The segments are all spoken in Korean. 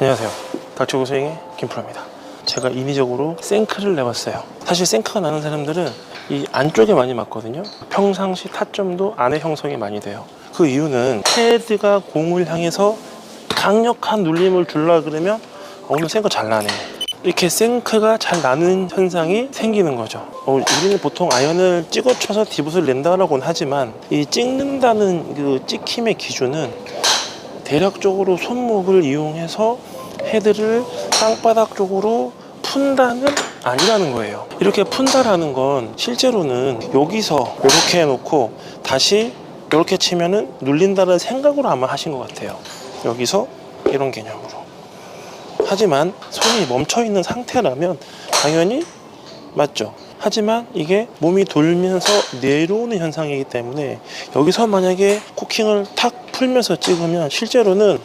안녕하세요. 닥치고 스윙의 김프로입니다. 제가 인위적으로 생크를 내봤어요. 사실 생크가 나는 사람들은 이 안쪽에 많이 맞거든요. 평상시 타점도 안에 형성이 많이 돼요. 그 이유는 헤드가 공을 향해서 강력한 눌림을 주려 그러면 오늘 생크 잘 나네, 이렇게 생크가 잘 나는 현상이 생기는 거죠. 우리는 보통 아이언을 찍어 쳐서 디봇을 낸다라고는 하지만 이 찍는다는 그 찍힘의 기준은 대략적으로 손목을 이용해서 헤드를 땅바닥 쪽으로 푼다는 아니라는 거예요. 이렇게 푼다라는 건 실제로는 여기서 이렇게 해놓고 다시 이렇게 치면은 눌린다는 생각으로 아마 하신 것 같아요. 여기서 이런 개념으로. 하지만 손이 멈춰 있는 상태라면 당연히 맞죠. 하지만 이게 몸이 돌면서 내려오는 현상이기 때문에 여기서 만약에 코킹을 탁 풀면서 찍으면 실제로는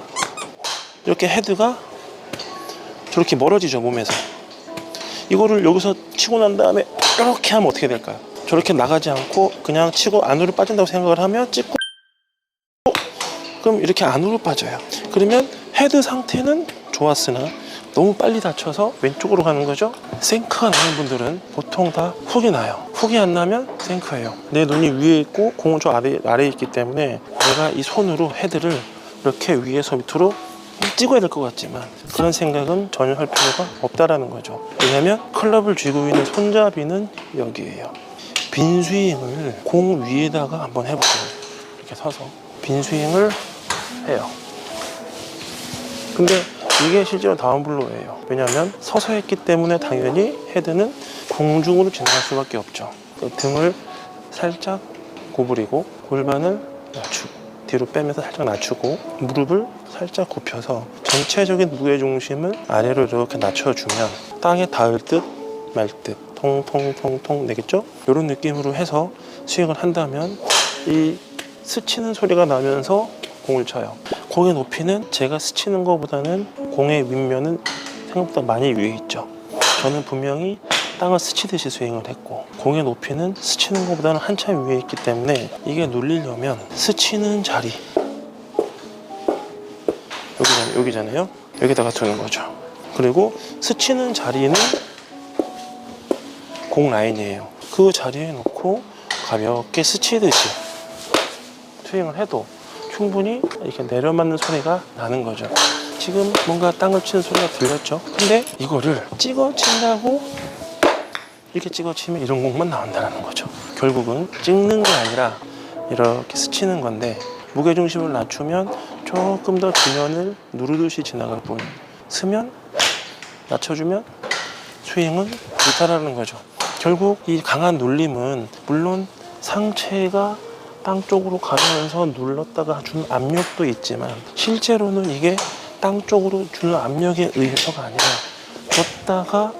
이렇게 헤드가 저렇게 멀어지죠, 몸에서. 이거를 여기서 치고 난 다음에 이렇게 하면 어떻게 될까요? 저렇게 나가지 않고 그냥 치고 안으로 빠진다고 생각을 하면 찍고, 그럼 이렇게 안으로 빠져요. 그러면 헤드 상태는 좋았으나 너무 빨리 다쳐서 왼쪽으로 가는 거죠. 생크가 나는 분들은 보통 다 훅이 나요. 훅이 안 나면 생크예요. 내 눈이 위에 있고 공은 저 아래에 있기 때문에 내가 이 손으로 헤드를 이렇게 위에서 밑으로 찍어야 될 것 같지만 그런 생각은 전혀 할 필요가 없다라는 거죠. 왜냐면 클럽을 쥐고 있는 손잡이는 여기에요. 빈 스윙을 공 위에다가 한번 해볼게요. 이렇게 서서 빈 스윙을 해요. 근데 이게 실제로 다운블로우예요. 왜냐하면 서서 했기 때문에 당연히 헤드는 공중으로 지나갈 수밖에 없죠. 등을 살짝 구부리고 골반을 낮추고 뒤로 빼면서 살짝 낮추고 무릎을 살짝 굽혀서 전체적인 무게중심을 아래로 이렇게 낮춰주면 땅에 닿을 듯 말 듯 통통통통 내겠죠? 이런 느낌으로 해서 스윙을 한다면 이 스치는 소리가 나면서 공을 쳐요. 공의 높이는 제가 스치는 것보다는 공의 윗면은 생각보다 많이 위에 있죠. 저는 분명히 땅을 스치듯이 스윙을 했고 공의 높이는 스치는 것보다는 한참 위에 있기 때문에 이게 눌리려면 스치는 자리 여기잖아요. 여기다가 두는 거죠. 그리고 스치는 자리는 공 라인이에요. 그 자리에 놓고 가볍게 스치듯이 스윙을 해도 충분히 이렇게 내려맞는 소리가 나는 거죠. 지금 뭔가 땅을 치는 소리가 들렸죠. 근데 이거를 찍어 친다고 이렇게 찍어 치면 이런 공만 나온다는 거죠. 결국은 찍는 게 아니라 이렇게 스치는 건데 무게중심을 낮추면 조금 더 지면을 누르듯이 지나갈 뿐, 스면 낮춰주면 스윙은 불타라는 거죠. 결국 이 강한 눌림은 물론 상체가 땅 쪽으로 가면서 눌렀다가 주는 압력도 있지만 실제로는 이게 땅 쪽으로 주는 압력에 의해서가 아니라 줬다가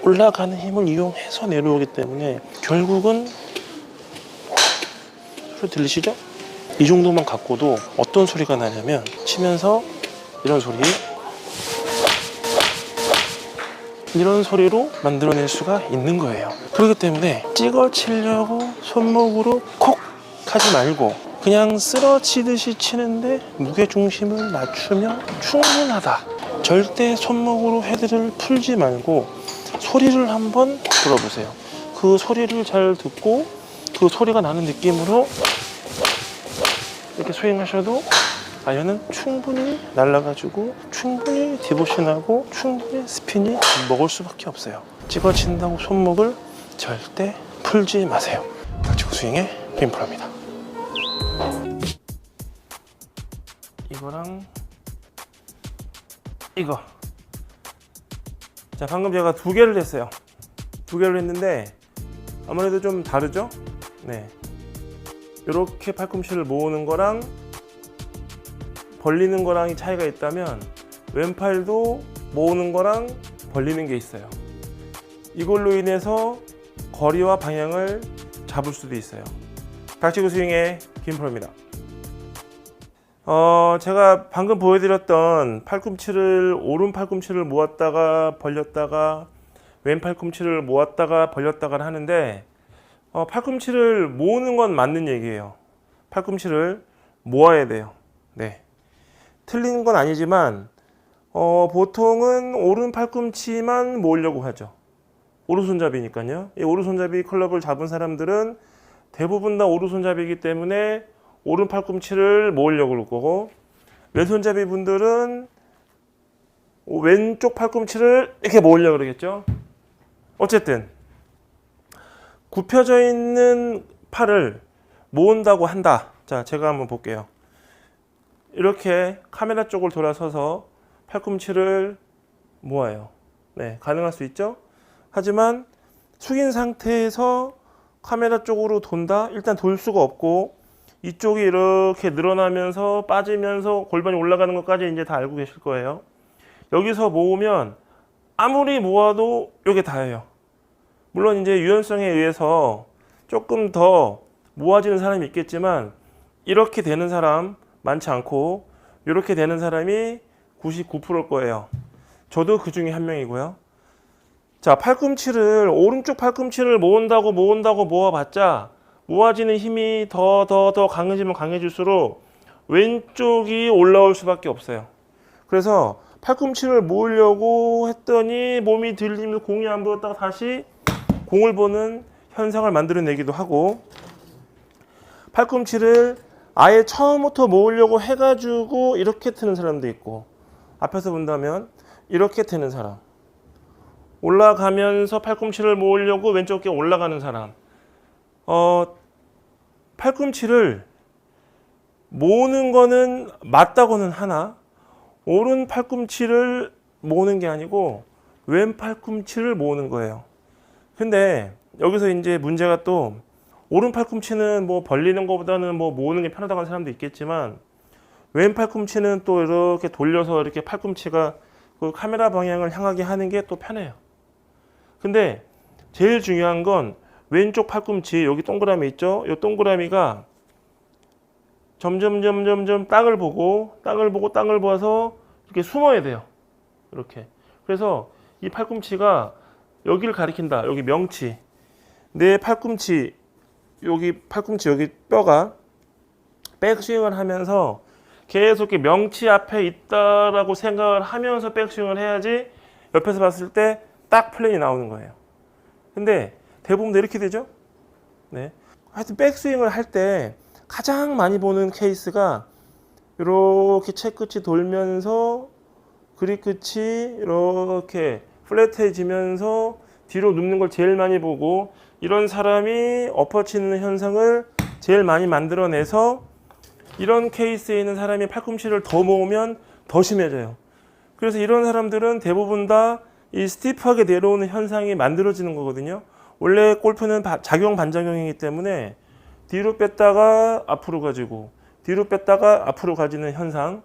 올라가는 힘을 이용해서 내려오기 때문에 결국은 소리 들리시죠? 이 정도만 갖고도 어떤 소리가 나냐면 치면서 이런 소리로 만들어낼 수가 있는 거예요. 그렇기 때문에 찍어 치려고 손목으로 콕 하지 말고 그냥 쓰러치듯이 치는데 무게중심을 낮추면 충분하다. 절대 손목으로 헤드를 풀지 말고 소리를 한번 들어보세요. 그 소리를 잘 듣고 그 소리가 나는 느낌으로 이렇게 스윙하셔도 아이언은 충분히 날아가지고 충분히 디보션하고 충분히 스핀이 먹을 수밖에 없어요. 찍어 친다고 손목을 절대 풀지 마세요. 닥치고 스윙의 김프로입니다. 이거랑 이거, 자 방금 제가 두 개를 했어요. 두 개를 했는데 아무래도 좀 다르죠? 네, 이렇게 팔꿈치를 모으는 거랑 벌리는 거랑이 차이가 있다면 왼팔도 모으는 거랑 벌리는 게 있어요. 이걸로 인해서 거리와 방향을 잡을 수도 있어요. 닥치고 스윙의 김프로입니다. 제가 방금 보여드렸던 팔꿈치를, 오른 팔꿈치를 모았다가 벌렸다가 왼 팔꿈치를 모았다가 벌렸다가 하는데 팔꿈치를 모으는 건 맞는 얘기예요. 팔꿈치를 모아야 돼요. 네, 틀린 건 아니지만 보통은 오른 팔꿈치만 모으려고 하죠. 오른손잡이니까요. 이 오른손잡이 클럽을 잡은 사람들은 대부분 다 오른손잡이기 때문에 오른 팔꿈치를 모으려고 할 거고, 왼손잡이 분들은 왼쪽 팔꿈치를 이렇게 모으려고 그러겠죠. 어쨌든 굽혀져 있는 팔을 모은다고 한다. 자, 제가 한번 볼게요. 이렇게 카메라 쪽을 돌아서서 팔꿈치를 모아요. 네, 가능할 수 있죠. 하지만 숙인 상태에서 카메라 쪽으로 돈다? 일단 돌 수가 없고, 이쪽이 이렇게 늘어나면서 빠지면서 골반이 올라가는 것까지 이제 다 알고 계실 거예요. 여기서 모으면 아무리 모아도 이게 다예요. 물론 이제 유연성에 의해서 조금 더 모아지는 사람이 있겠지만, 이렇게 되는 사람 많지 않고 이렇게 되는 사람이 99%일 거예요. 저도 그 중에 한 명이고요. 자, 팔꿈치를, 오른쪽 팔꿈치를 모은다고 모아봤자 모아지는 힘이 더 강해지면 강해질수록 왼쪽이 올라올 수밖에 없어요. 그래서 팔꿈치를 모으려고 했더니 몸이 들리면서 공이 안 보였다가 다시 공을 보는 현상을 만들어내기도 하고, 팔꿈치를 아예 처음부터 모으려고 해가지고 이렇게 트는 사람도 있고, 앞에서 본다면 이렇게 트는 사람, 올라가면서 팔꿈치를 모으려고 왼쪽 어깨 올라가는 사람, 팔꿈치를 모으는 거는 맞다고는 하나, 오른 팔꿈치를 모으는 게 아니고 왼 팔꿈치를 모으는 거예요. 근데 여기서 이제 문제가 또, 오른 팔꿈치는 뭐 벌리는 것보다는 뭐 모으는 게 편하다고 하는 사람도 있겠지만, 왼 팔꿈치는 또 이렇게 돌려서 이렇게 팔꿈치가 그 카메라 방향을 향하게 하는 게 또 편해요. 근데 제일 중요한 건 왼쪽 팔꿈치, 여기 동그라미 있죠? 이 동그라미가 점점 땅을 보고 이렇게 숨어야 돼요. 이렇게. 그래서 이 팔꿈치가 여기를 가리킨다. 여기 명치. 내 팔꿈치, 여기 뼈가 백스윙을 하면서 계속 이렇게 명치 앞에 있다라고 생각을 하면서 백스윙을 해야지 옆에서 봤을 때 딱 플랜이 나오는 거예요. 근데 대부분 이렇게 되죠? 네. 하여튼 백스윙을 할 때 가장 많이 보는 케이스가 이렇게 채 끝이 돌면서 그립 끝이 이렇게 플랫해지면서 뒤로 눕는 걸 제일 많이 보고, 이런 사람이 엎어치는 현상을 제일 많이 만들어내서, 이런 케이스에 있는 사람이 팔꿈치를 더 모으면 더 심해져요. 그래서 이런 사람들은 대부분 다 이 스티프하게 내려오는 현상이 만들어지는 거거든요. 원래 골프는 작용 반작용이기 때문에 뒤로 뺐다가 앞으로 가지고, 뒤로 뺐다가 앞으로 가지는 현상,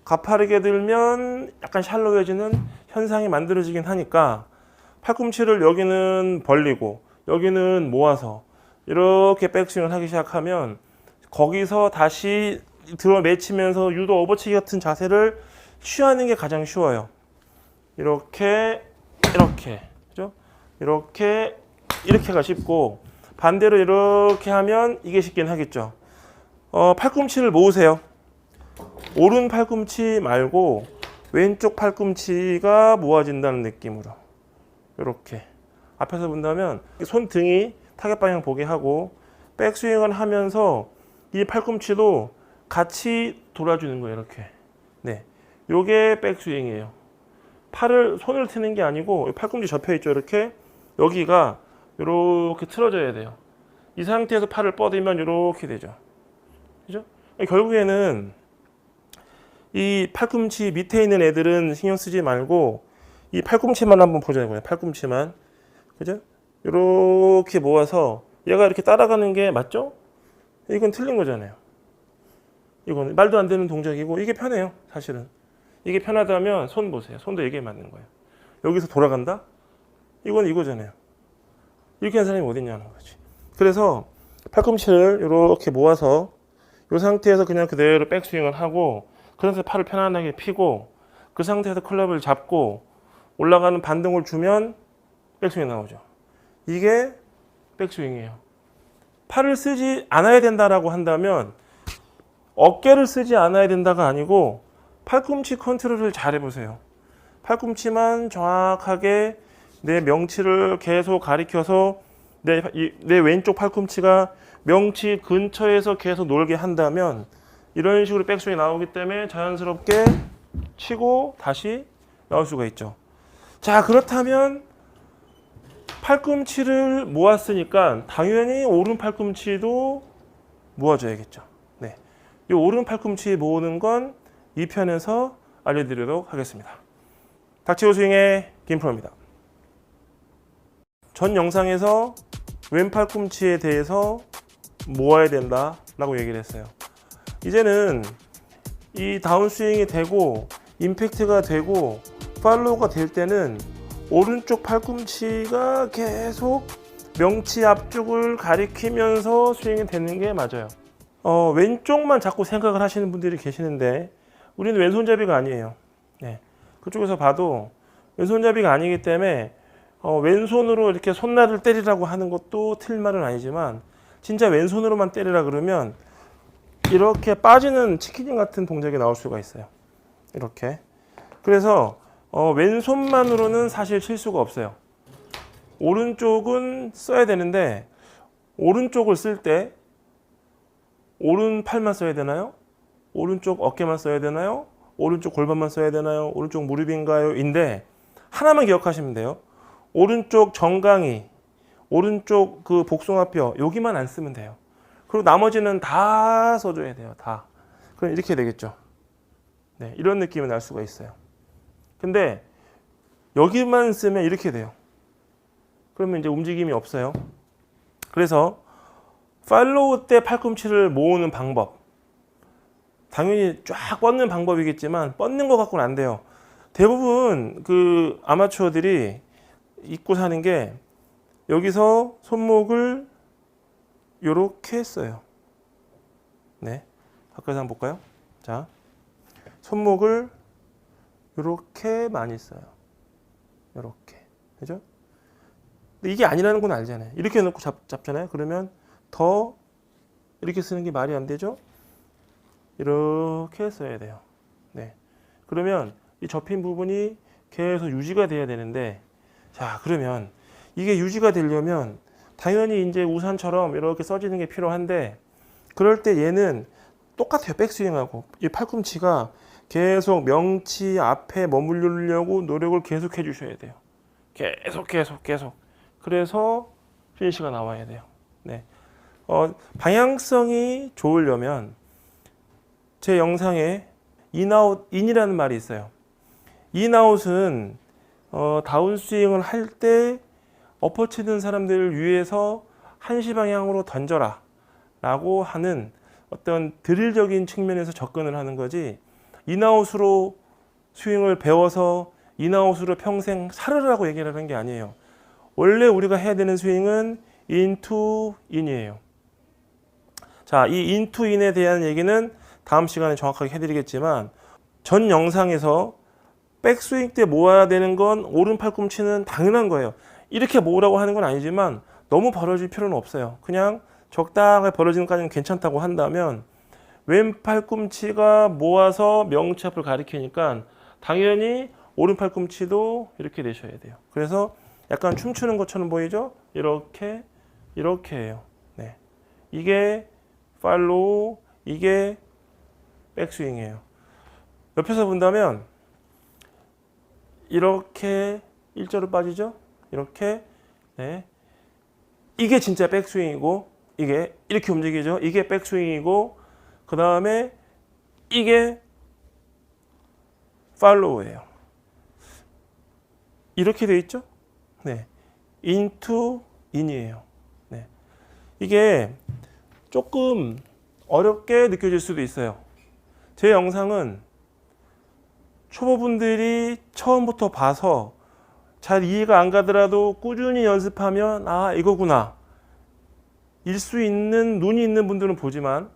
가파르게 들면 약간 샬로해지는 현상이 만들어지긴 하니까, 팔꿈치를 여기는 벌리고 여기는 모아서 이렇게 백스윙을 하기 시작하면 거기서 다시 들어 맺히면서 유도 업어치기 같은 자세를 취하는 게 가장 쉬워요. 이렇게 그죠? 이렇게가 쉽고, 반대로 이렇게 하면 이게 쉽긴 하겠죠. 팔꿈치를 모으세요. 오른 팔꿈치 말고 왼쪽 팔꿈치가 모아진다는 느낌으로 이렇게 앞에서 본다면 손등이 타겟 방향 보게 하고, 백스윙을 하면서 이 팔꿈치도 같이 돌아주는 거예요. 이렇게. 네, 요게 백스윙이에요. 손을 트는 게 아니고 팔꿈치 접혀 있죠. 이렇게 여기가 이렇게 틀어져야 돼요. 이 상태에서 팔을 뻗으면 이렇게 되죠. 그죠? 결국에는 이 팔꿈치 밑에 있는 애들은 신경 쓰지 말고 이 팔꿈치만 한번 보자고요. 팔꿈치만. 그죠? 이렇게 모아서 얘가 이렇게 따라가는 게 맞죠? 이건 틀린 거잖아요. 이건 말도 안 되는 동작이고, 이게 편해요. 사실은. 이게 편하다면 손 보세요. 손도 이게 맞는 거예요. 여기서 돌아간다? 이건 이거잖아요. 이렇게 하는 사람이 어딨냐는 거지. 그래서 팔꿈치를 이렇게 모아서 이 상태에서 그냥 그대로 백스윙을 하고, 그래서 팔을 편안하게 펴고, 그 상태에서 클럽을 잡고 올라가는 반동을 주면 백스윙이 나오죠. 이게 백스윙이에요. 팔을 쓰지 않아야 된다라고 한다면 어깨를 쓰지 않아야 된다가 아니고 팔꿈치 컨트롤을 잘 해보세요. 팔꿈치만 정확하게 내 명치를 계속 가리켜서 내 왼쪽 팔꿈치가 명치 근처에서 계속 놀게 한다면 이런 식으로 백스윙이 나오기 때문에 자연스럽게 치고 다시 나올 수가 있죠. 자, 그렇다면 팔꿈치를 모았으니까 당연히 오른 팔꿈치도 모아줘야겠죠. 네, 이 오른 팔꿈치 모으는 건 2편에서 알려드리도록 하겠습니다. 닥치고 스윙의 김프로입니다. 전 영상에서 왼 팔꿈치에 대해서 모아야 된다라고 얘기를 했어요. 이제는 이 다운스윙이 되고 임팩트가 되고 팔로우가 될 때는 오른쪽 팔꿈치가 계속 명치 앞쪽을 가리키면서 스윙이 되는 게 맞아요. 왼쪽만 자꾸 생각을 하시는 분들이 계시는데 우리는 왼손잡이가 아니에요. 네, 그쪽에서 봐도 왼손잡이가 아니기 때문에 왼손으로 이렇게 손날을 때리라고 하는 것도 틀린 말은 아니지만 진짜 왼손으로만 때리라 그러면 이렇게 빠지는 치킨닝 같은 동작이 나올 수가 있어요. 이렇게. 그래서 왼손만으로는 사실 칠 수가 없어요. 오른쪽은 써야 되는데 오른쪽을 쓸 때 오른 팔만 써야 되나요? 오른쪽 어깨만 써야 되나요? 오른쪽 골반만 써야 되나요? 오른쪽 무릎인가요? 인데 하나만 기억하시면 돼요. 오른쪽 정강이, 오른쪽 그 복숭아뼈 여기만 안 쓰면 돼요. 그리고 나머지는 다 써줘야 돼요. 다. 그럼 이렇게 되겠죠. 네, 이런 느낌이 날 수가 있어요. 근데 여기만 쓰면 이렇게 돼요. 그러면 이제 움직임이 없어요. 그래서 팔로우 때 팔꿈치를 모으는 방법, 당연히 쫙 뻗는 방법이겠지만 뻗는 것 갖고는 안 돼요. 대부분 그 아마추어들이 잊고 사는 게 여기서 손목을 이렇게 했어요. 네, 가까이서 한번 볼까요? 자, 손목을 이렇게 많이 써요. 이렇게, 그죠? 근데 이게 아니라는 건 알잖아요. 이렇게 해놓고 잡잖아요. 그러면 더 이렇게 쓰는 게 말이 안 되죠? 이렇게 써야 돼요. 네, 그러면 이 접힌 부분이 계속 유지가 돼야 되는데, 자, 그러면 이게 유지가 되려면 당연히 이제 우산처럼 이렇게 써지는 게 필요한데, 그럴 때 얘는 똑같아요. 백스윙하고 이 팔꿈치가 계속 명치 앞에 머무르려고 노력을 계속 해주셔야 돼요. 계속. 그래서 피니시가 나와야 돼요. 네, 방향성이 좋으려면 제 영상에 인아웃, 인이라는 말이 있어요. 인아웃은 다운스윙을 할 때 엎어 치는 사람들을 위해서 한시 방향으로 던져라 라고 하는 어떤 드릴적인 측면에서 접근을 하는 거지, 인아웃으로 스윙을 배워서 인아웃으로 평생 살으라고 얘기를 하는 게 아니에요. 원래 우리가 해야 되는 스윙은 인투 인이에요. 자, 이 인투 인에 대한 얘기는 다음 시간에 정확하게 해드리겠지만, 전 영상에서 백스윙 때 모아야 되는 건 오른 팔꿈치는 당연한 거예요. 이렇게 모으라고 하는 건 아니지만 너무 벌어질 필요는 없어요. 그냥 적당하게 벌어지는 까지는 괜찮다고 한다면 왼 팔꿈치가 모아서 명치 앞을 가리키니까 당연히 오른 팔꿈치도 이렇게 내셔야 돼요. 그래서 약간 춤추는 것처럼 보이죠? 이렇게 해요. 네, 이게 팔로우, 이게 백스윙이에요. 옆에서 본다면 이렇게 일자로 빠지죠? 이렇게. 네, 이게 진짜 백스윙이고, 이게 이렇게 움직이죠? 이게 백스윙이고, 그 다음에 이게 팔로우예요. 이렇게 돼 있죠? 네, 인투 인이에요. 네, 이게 조금 어렵게 느껴질 수도 있어요. 제 영상은 초보분들이 처음부터 봐서 잘 이해가 안 가더라도 꾸준히 연습하면 아, 이거구나 일 수 있는 눈이 있는 분들은 보지만,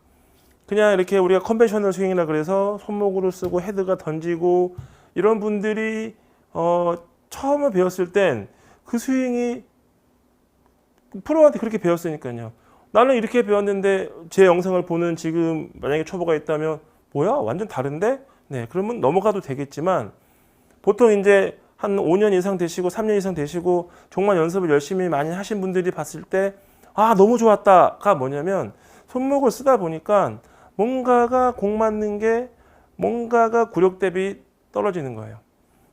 그냥 이렇게 우리가 컨벤셔널 스윙이라 그래서 손목으로 쓰고 헤드가 던지고 이런 분들이 처음에 배웠을 땐 그 스윙이 프로한테 그렇게 배웠으니까요. 나는 이렇게 배웠는데 제 영상을 보는 지금 만약에 초보가 있다면 뭐야? 완전 다른데? 네, 그러면 넘어가도 되겠지만 보통 이제 한 5년 이상 되시고 3년 이상 되시고 정말 연습을 열심히 많이 하신 분들이 봤을 때 아, 너무 좋았다가 뭐냐면 손목을 쓰다 보니까 뭔가가 공 맞는 게 뭔가가 구력 대비 떨어지는 거예요.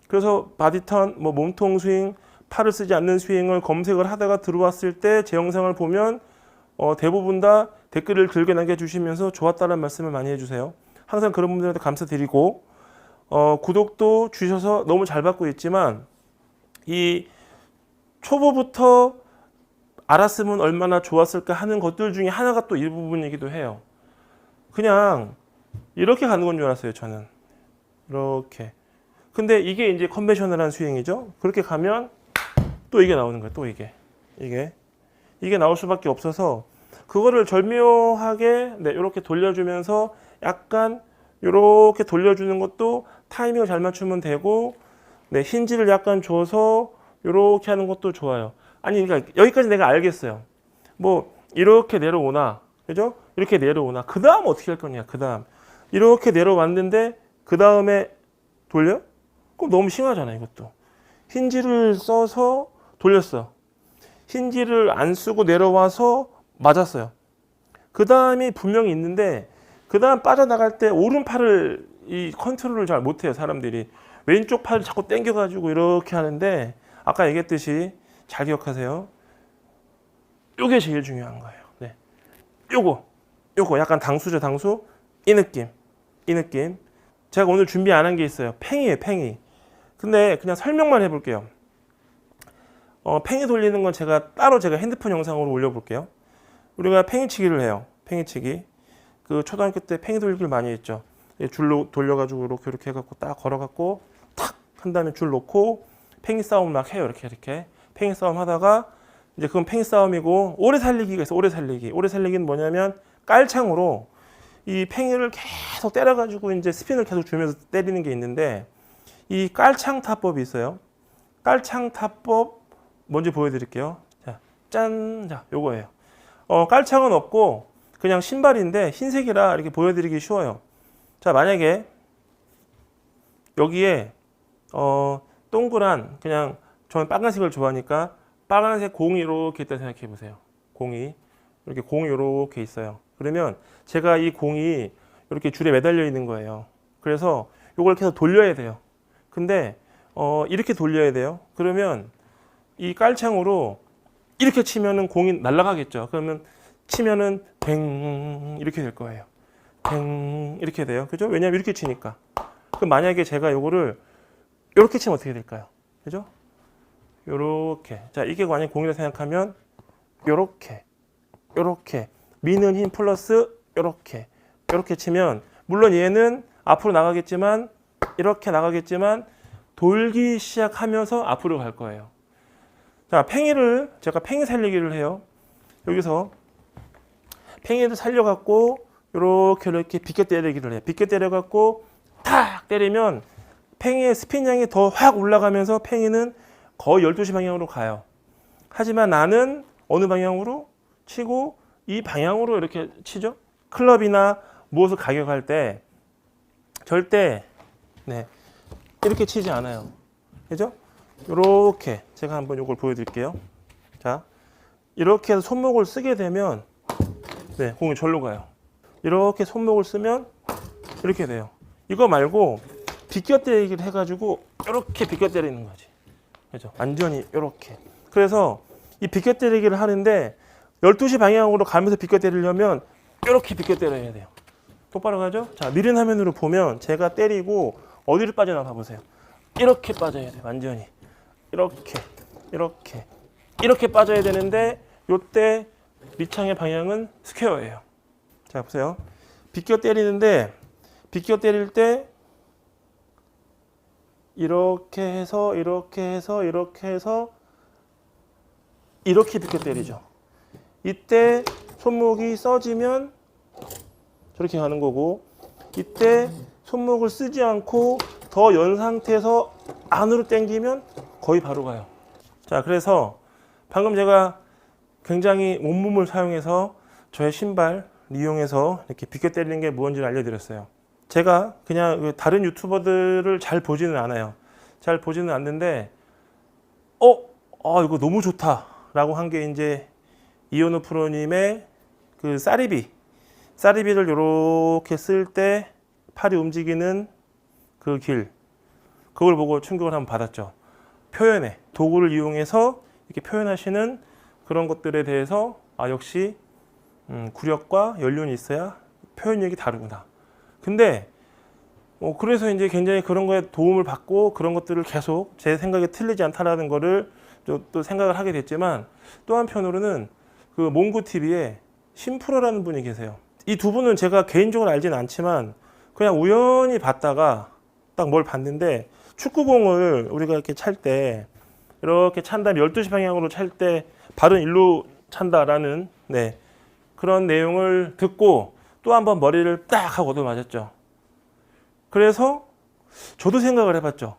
그래서 바디턴, 뭐 몸통 스윙, 팔을 쓰지 않는 스윙을 검색을 하다가 들어왔을 때 제 영상을 보면 대부분 다 댓글을 길게 남겨주시면서 좋았다는 말씀을 많이 해주세요. 항상 그런 분들한테 감사드리고 구독도 주셔서 너무 잘 받고 있지만 이 초보부터 알았으면 얼마나 좋았을까 하는 것들 중에 하나가 또 이 부분이기도 해요. 그냥 이렇게 가는 건 줄 알았어요, 저는. 이렇게. 근데 이게 이제 컨벤셔널한 스윙이죠. 그렇게 가면 또 이게 나오는 거예요. 또 이게 나올 수밖에 없어서 그거를 절묘하게 네, 이렇게 돌려주면서 약간 이렇게 돌려주는 것도 타이밍을 잘 맞추면 되고 네, 힌지를 약간 줘서 이렇게 하는 것도 좋아요. 아니 그러니까 여기까지 내가 알겠어요. 뭐 이렇게 내려오나 그죠? 이렇게 내려오나 그 다음 어떻게 할 거냐 그 다음 이렇게 내려왔는데 그 다음에 돌려? 그럼 너무 심하잖아요. 이것도 힌지를 써서 돌렸어. 힌지를 안 쓰고 내려와서 맞았어요. 그 다음이 분명히 있는데 그 다음 빠져나갈 때 오른팔을 이 컨트롤을 잘 못해요. 사람들이 왼쪽 팔을 자꾸 당겨가지고 이렇게 하는데 아까 얘기했듯이 잘 기억하세요. 요게 제일 중요한 거예요. 네. 요거 약간 당수죠. 당수. 이 느낌. 제가 오늘 준비 안 한 게 있어요. 팽이에요. 팽이. 근데 그냥 설명만 해볼게요. 팽이 돌리는 건 따로 제가 핸드폰 영상으로 올려볼게요. 우리가 팽이치기를 해요. 팽이치기. 그 초등학교 때 팽이 돌리기를 많이 했죠. 줄로 돌려가지고 이렇게 해갖고 딱 걸어갖고 탁 한 다음에 줄 놓고 팽이 싸움 막 해요. 이렇게 팽이 싸움 하다가 이제 그건 팽이 싸움이고 오래 살리기가 있어. 오래 살리기는 뭐냐면 깔창으로 이 팽이를 계속 때려가지고 이제 스핀을 계속 주면서 때리는 게 있는데 이 깔창 타법이 있어요. 깔창 타법 먼저 보여드릴게요. 자, 짠, 자, 요거예요. 깔창은 없고 그냥 신발인데 흰색이라 이렇게 보여드리기 쉬워요. 자, 만약에 여기에 동그란 그냥 저는 빨간색을 좋아하니까 빨간색 공이 이렇게 있다 생각해 보세요. 공이 이렇게 있어요. 그러면 제가 이 공이 이렇게 줄에 매달려 있는 거예요. 그래서 이걸 계속 돌려야 돼요. 근데 이렇게 돌려야 돼요. 그러면 이 깔창으로 이렇게 치면은 공이 날아가겠죠. 그러면 치면은 뱅 이렇게 될 거예요. 뱅 이렇게 돼요. 그죠? 왜냐면 이렇게 치니까. 그럼 만약에 제가 요거를 이렇게 치면 어떻게 될까요? 그죠? 요렇게. 자, 이게 만약 공이라 생각하면 요렇게 미는 힘 플러스 요렇게 치면 물론 얘는 앞으로 나가겠지만 이렇게 나가겠지만 돌기 시작하면서 앞으로 갈 거예요. 자, 제가 팽이 살리기를 해요. 여기서 팽이를 살려갖고 이렇게 비껴 때리기를 해요. 비껴 때려갖고 탁 때리면 팽이의 스핀량이 더 확 올라가면서 팽이는 거의 12시 방향으로 가요. 하지만 나는 어느 방향으로 치고 이 방향으로 이렇게 치죠. 클럽이나 무엇을 가격할 때 절대 네, 이렇게 치지 않아요. 그죠? 이렇게 제가 한번 이걸 보여드릴게요. 자, 이렇게 해서 손목을 쓰게 되면 네, 공이 절로 가요. 이렇게 손목을 쓰면 이렇게 돼요. 이거 말고 비껴 때리기를 해가지고 이렇게 비껴 때리는 거지. 그죠? 완전히 이렇게. 그래서 이 비껴 때리기를 하는데 12시 방향으로 가면서 비껴 때리려면 이렇게 비껴 때려야 돼요. 똑바로 가죠? 자, 느린 화면으로 보면 제가 때리고 어디를 빠져나 봐보세요. 이렇게 빠져야 돼요. 완전히. 이렇게 빠져야 되는데 요때 밑창의 방향은 스퀘어예요. 자, 보세요. 비껴 때리는데 비껴 때릴 때 이렇게 해서 이렇게 비껴 때리죠. 이때 손목이 써지면 저렇게 가는 거고 이때 손목을 쓰지 않고 더 연 상태에서 안으로 당기면 거의 바로 가요. 자, 그래서 방금 제가 굉장히 온몸을 사용해서 저의 신발 이용해서 이렇게 비껴 때리는 게 뭔지를 알려드렸어요. 제가 그냥 다른 유튜버들을 잘 보지는 않아요. 잘 보지는 않는데 이거 너무 좋다라고 한 게 이제 이현우 프로님의 그 쌀이비를 이렇게 쓸 때 팔이 움직이는 그 길, 그걸 보고 충격을 한번 받았죠. 표현에 도구를 이용해서 이렇게 표현하시는 그런 것들에 대해서 역시 구력과 연륜이 있어야 표현력이 다르구나. 근데 그래서 이제 굉장히 그런 거에 도움을 받고 그런 것들을 계속 제 생각에 틀리지 않다라는 거를 또 생각을 하게 됐지만, 또 한편으로는 그 몽구TV에 심프로라는 분이 계세요. 이 두 분은 제가 개인적으로 알지는 않지만 그냥 우연히 봤다가 딱 뭘 봤는데, 축구공을 우리가 이렇게 찰 때 이렇게 찬 다음에 12시 방향으로 찰 때 발은 일로 찬다라는 그런 내용을 듣고 또 한번 머리를 딱 하고 얻어맞았죠. 그래서 저도 생각을 해봤죠.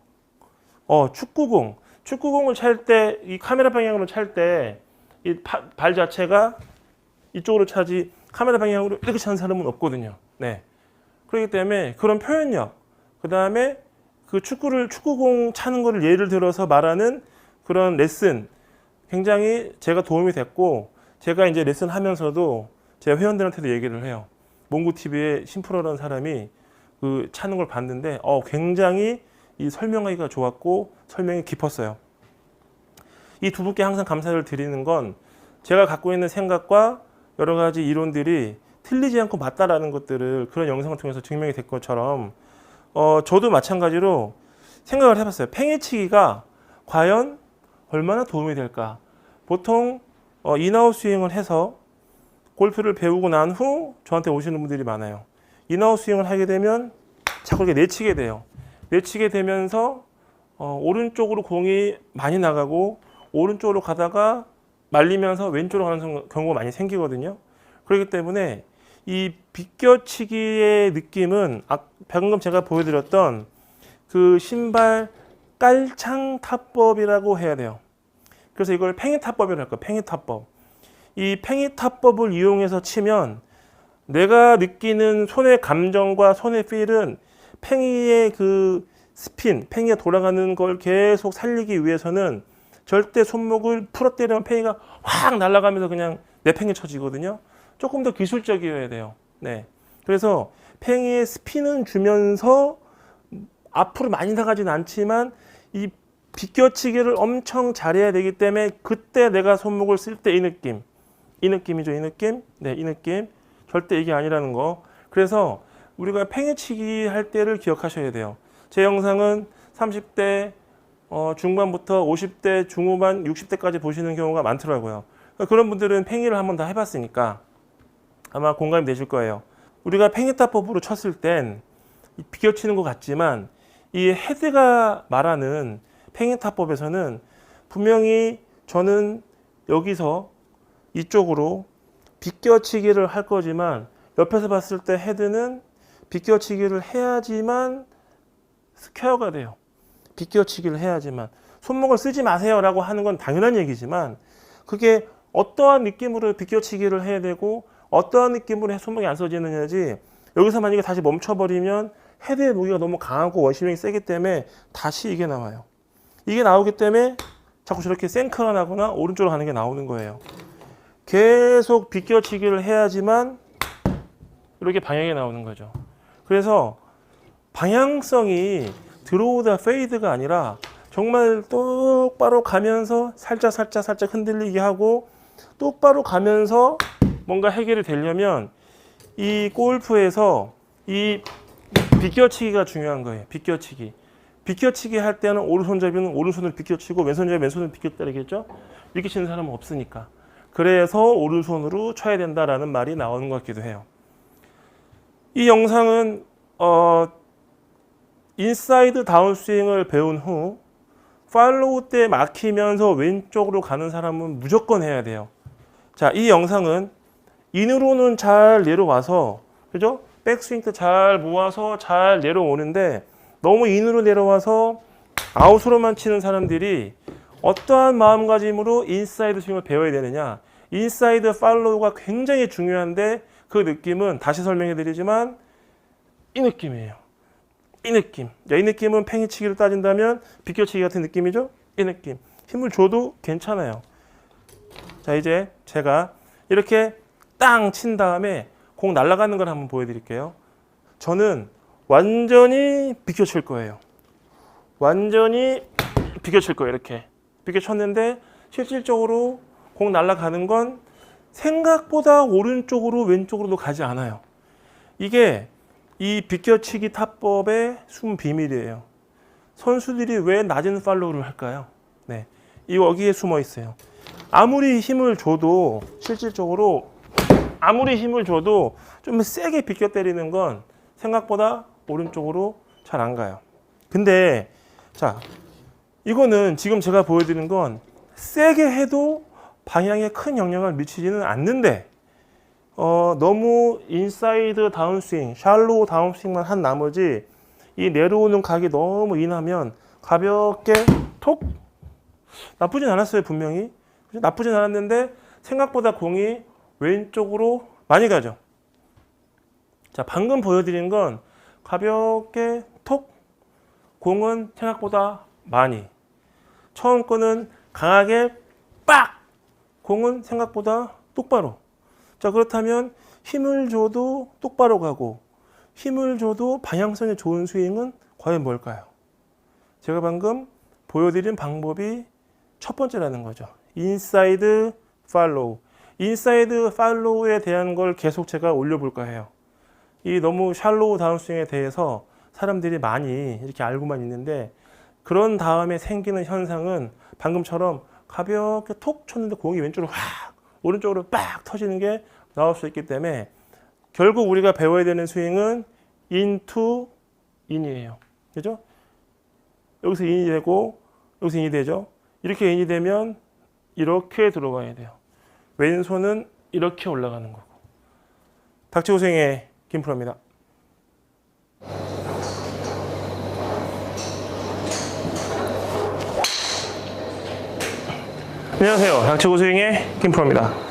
축구공을 찰 때, 이 카메라 방향으로 찰 때 이 발 자체가 이쪽으로 차지 카메라 방향으로 이렇게 차는 사람은 없거든요. 그렇기 때문에 그런 표현력, 그 다음에 그 축구공 차는 거를 예를 들어서 말하는 그런 레슨, 굉장히 제가 도움이 됐고, 제가 이제 레슨 하면서도 제 회원들한테도 얘기를 해요. 몽구TV의 심프로라는 사람이 그 차는 걸 봤는데 굉장히 이 설명하기가 좋았고 설명이 깊었어요. 이 두 분께 항상 감사를 드리는 건 제가 갖고 있는 생각과 여러 가지 이론들이 틀리지 않고 맞다라는 것들을 그런 영상을 통해서 증명이 된 것처럼 저도 마찬가지로 생각을 해봤어요. 팽이치기가 과연 얼마나 도움이 될까. 보통 인아웃 스윙을 해서 골프를 배우고 난 후 저한테 오시는 분들이 많아요. 인아웃 스윙을 하게 되면 자꾸 이렇게 내치게 돼요. 내치게 되면서 오른쪽으로 공이 많이 나가고 오른쪽으로 가다가 말리면서 왼쪽으로 가는 경우가 많이 생기거든요. 그렇기 때문에 이 비껴치기의 느낌은 방금 제가 보여드렸던 그 신발 깔창 타법이라고 해야 돼요. 그래서 이걸 팽이 타법이라고 할까요? 팽이 타법. 이 팽이 타법을 이용해서 치면 내가 느끼는 손의 감정과 손의 필은 팽이의 그 스핀, 팽이가 돌아가는 걸 계속 살리기 위해서는 절대 손목을 풀어 때리면 팽이가 확 날아가면서 그냥 내팽이 쳐지거든요. 조금 더 기술적이어야 돼요. 그래서 팽이의 스핀은 주면서 앞으로 많이 나가진 않지만 이 비껴치기를 엄청 잘해야 되기 때문에 그때 내가 손목을 쓸 때 이 느낌이죠. 이 느낌. 절대 이게 아니라는 거. 그래서 우리가 팽이치기 할 때를 기억하셔야 돼요. 제 영상은 30대 중반부터 50대 중후반 60대까지 보시는 경우가 많더라고요. 그런 분들은 팽이를 한번 다 해봤으니까 아마 공감이 되실 거예요. 우리가 팽이타법으로 쳤을 땐 비껴치는 것 같지만 이 헤드가 말하는 팽이타법에서는 분명히 저는 여기서 이쪽으로 비껴치기를 할 거지만 옆에서 봤을 때 헤드는 비껴치기를 해야지만 스퀘어가 돼요. 비껴치기를 해야지만. 손목을 쓰지 마세요 라고 하는 건 당연한 얘기지만 그게 어떠한 느낌으로 비껴치기를 해야 되고 어떠한 느낌으로 손목이 안 써지느냐지, 여기서 만약에 다시 멈춰버리면 헤드의 무게가 너무 강하고 원심력이 세기 때문에 다시 이게 나와요. 이게 나오기 때문에 자꾸 저렇게 생크가 나거나 오른쪽으로 가는 게 나오는 거예요. 계속 비껴치기를 해야지만 이렇게 방향이 나오는 거죠. 그래서 방향성이 드로우다 페이드가 아니라 정말 똑바로 가면서 살짝 흔들리게 하고 똑바로 가면서 뭔가 해결이 되려면 이 골프에서 이 비껴치기가 중요한 거예요. 비껴치기 할 때는 오른손잡이는 오른손을 비껴치고 왼손잡이 왼손을 비껴치겠죠? 이렇게 치는 사람은 없으니까. 그래서 오른손으로 쳐야 된다라는 말이 나오는 것 같기도 해요. 이 영상은 인사이드 다운스윙을 배운 후 팔로우 때 막히면서 왼쪽으로 가는 사람은 무조건 해야 돼요. 자, 이 영상은 인으로는 잘 내려와서, 그죠? 백스윙 때 잘 모아서 잘 내려오는데 너무 인으로 내려와서 아웃으로만 치는 사람들이 어떠한 마음가짐으로 인사이드 스윙을 배워야 되느냐. 인사이드 팔로우가 굉장히 중요한데 그 느낌은 다시 설명해 드리지만 이 느낌이에요. 이 느낌. 이 느낌은 팽이치기로 따진다면 비껴치기 같은 느낌이죠? 이 느낌. 힘을 줘도 괜찮아요. 자, 이제 제가 이렇게 땅 친 다음에 공 날아가는 걸 한번 보여드릴게요. 저는 완전히 비껴칠 거예요. 완전히 비껴칠 거예요. 이렇게 비껴쳤는데 실질적으로 공 날아가는 건 생각보다 오른쪽으로 왼쪽으로도 가지 않아요. 이게 이 비껴치기 타법의 숨 비밀이에요. 선수들이 왜 낮은 팔로우를 할까요? 네, 이 여기에 숨어 있어요. 아무리 힘을 줘도 실질적으로 아무리 힘을 줘도 좀 세게 비껴 때리는 건 생각보다 오른쪽으로 잘 안 가요. 근데 자, 이거는 지금 제가 보여드리는 건 세게 해도 방향에 큰 영향을 미치지는 않는데 너무 인사이드 다운스윙, 샬로우 다운스윙만 한 나머지 이 내려오는 각이 너무 인하면 가볍게 톡 나쁘진 않았어요. 분명히 나쁘진 않았는데 생각보다 공이 왼쪽으로 많이 가죠. 자, 방금 보여드린 건 가볍게 톡 공은 생각보다 많이 처음 거는 강하게 빡 공은 생각보다 똑바로. 자, 그렇다면 힘을 줘도 똑바로 가고 힘을 줘도 방향성이 좋은 스윙은 과연 뭘까요? 제가 방금 보여드린 방법이 첫 번째라는 거죠. 인사이드 팔로우. 인사이드 팔로우에 대한 걸 계속 제가 올려볼까 해요. 이 너무 샬로우 다운스윙에 대해서 사람들이 많이 이렇게 알고만 있는데 그런 다음에 생기는 현상은 방금처럼 가볍게 톡 쳤는데 공이 왼쪽으로 확 오른쪽으로 빡 터지는 게 나올 수 있기 때문에 결국 우리가 배워야 되는 스윙은 인투 인이에요. 그죠? 여기서 인이 되고 여기서 인이 되죠. 이렇게 인이 되면 이렇게 들어가야 돼요. 왼손은 이렇게 올라가는 거고. 닥치고 스윙의 김프로입니다. 안녕하세요. 닥치고 스윙의 김프로입니다.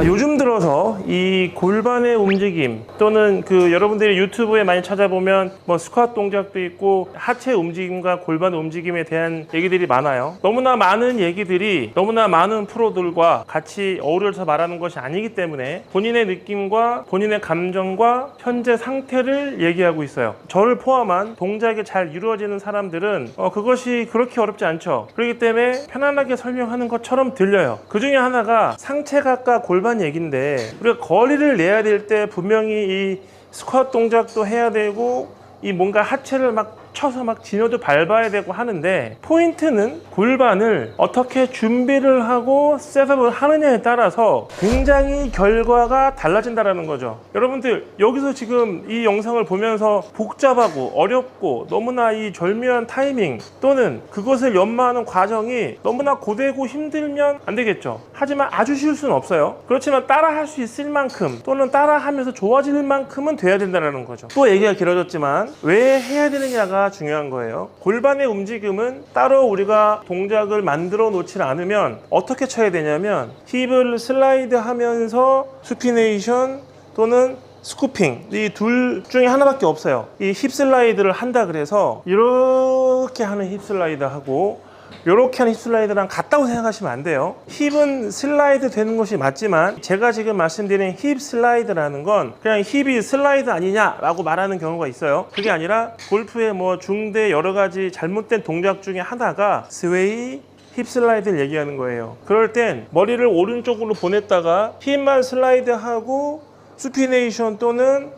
요즘 들어서 이 골반의 움직임 또는 여러분들이 유튜브에 많이 찾아보면 뭐 스쿼트 동작도 있고 하체 움직임과 골반 움직임에 대한 얘기들이 많아요. 너무나 많은 얘기들이 너무나 많은 프로들과 같이 어우러져서 말하는 것이 아니기 때문에 본인의 느낌과 본인의 감정과 현재 상태를 얘기하고 있어요. 저를 포함한 동작이 잘 이루어지는 사람들은 그것이 그렇게 어렵지 않죠. 그렇기 때문에 편안하게 설명하는 것처럼 들려요. 그 중에 하나가 상체각과 골반 얘기인데 우리가 거리를 내야 될 때 분명히 이 스쿼트 동작도 해야 되고 이 뭔가 하체를 막 쳐서 막 진여도 밟아야 되고 하는데 포인트는 골반을 어떻게 준비를 하고 셋업을 하느냐에 따라서 굉장히 결과가 달라진다는 거죠. 여러분들 여기서 지금 이 영상을 보면서 복잡하고 어렵고 너무나 이 절묘한 타이밍 또는 그것을 연마하는 과정이 너무나 고되고 힘들면 안 되겠죠. 하지만 아주 쉬울 수는 없어요. 그렇지만 따라 할 수 있을 만큼 또는 따라 하면서 좋아지는 만큼은 돼야 된다는 거죠. 또 얘기가 길어졌지만 왜 해야 되느냐가 중요한 거예요. 골반의 움직임은 따로 우리가 동작을 만들어 놓지 않으면 어떻게 쳐야 되냐면 힙을 슬라이드 하면서 수피네이션 또는 스쿠핑 이 둘 중에 하나밖에 없어요. 이 힙 슬라이드를 한다 그래서 이렇게 하는 힙 슬라이드 하고 이렇게 하는 힙 슬라이드랑 같다고 생각하시면 안 돼요. 힙은 슬라이드 되는 것이 맞지만 제가 지금 말씀드린 힙 슬라이드라는 건 그냥 힙이 슬라이드 아니냐라고 말하는 경우가 있어요. 그게 아니라 골프의 뭐 중대 여러 가지 잘못된 동작 중에 하나가 스웨이 힙 슬라이드를 얘기하는 거예요. 그럴 땐 머리를 오른쪽으로 보냈다가 힙만 슬라이드하고 수피네이션 또는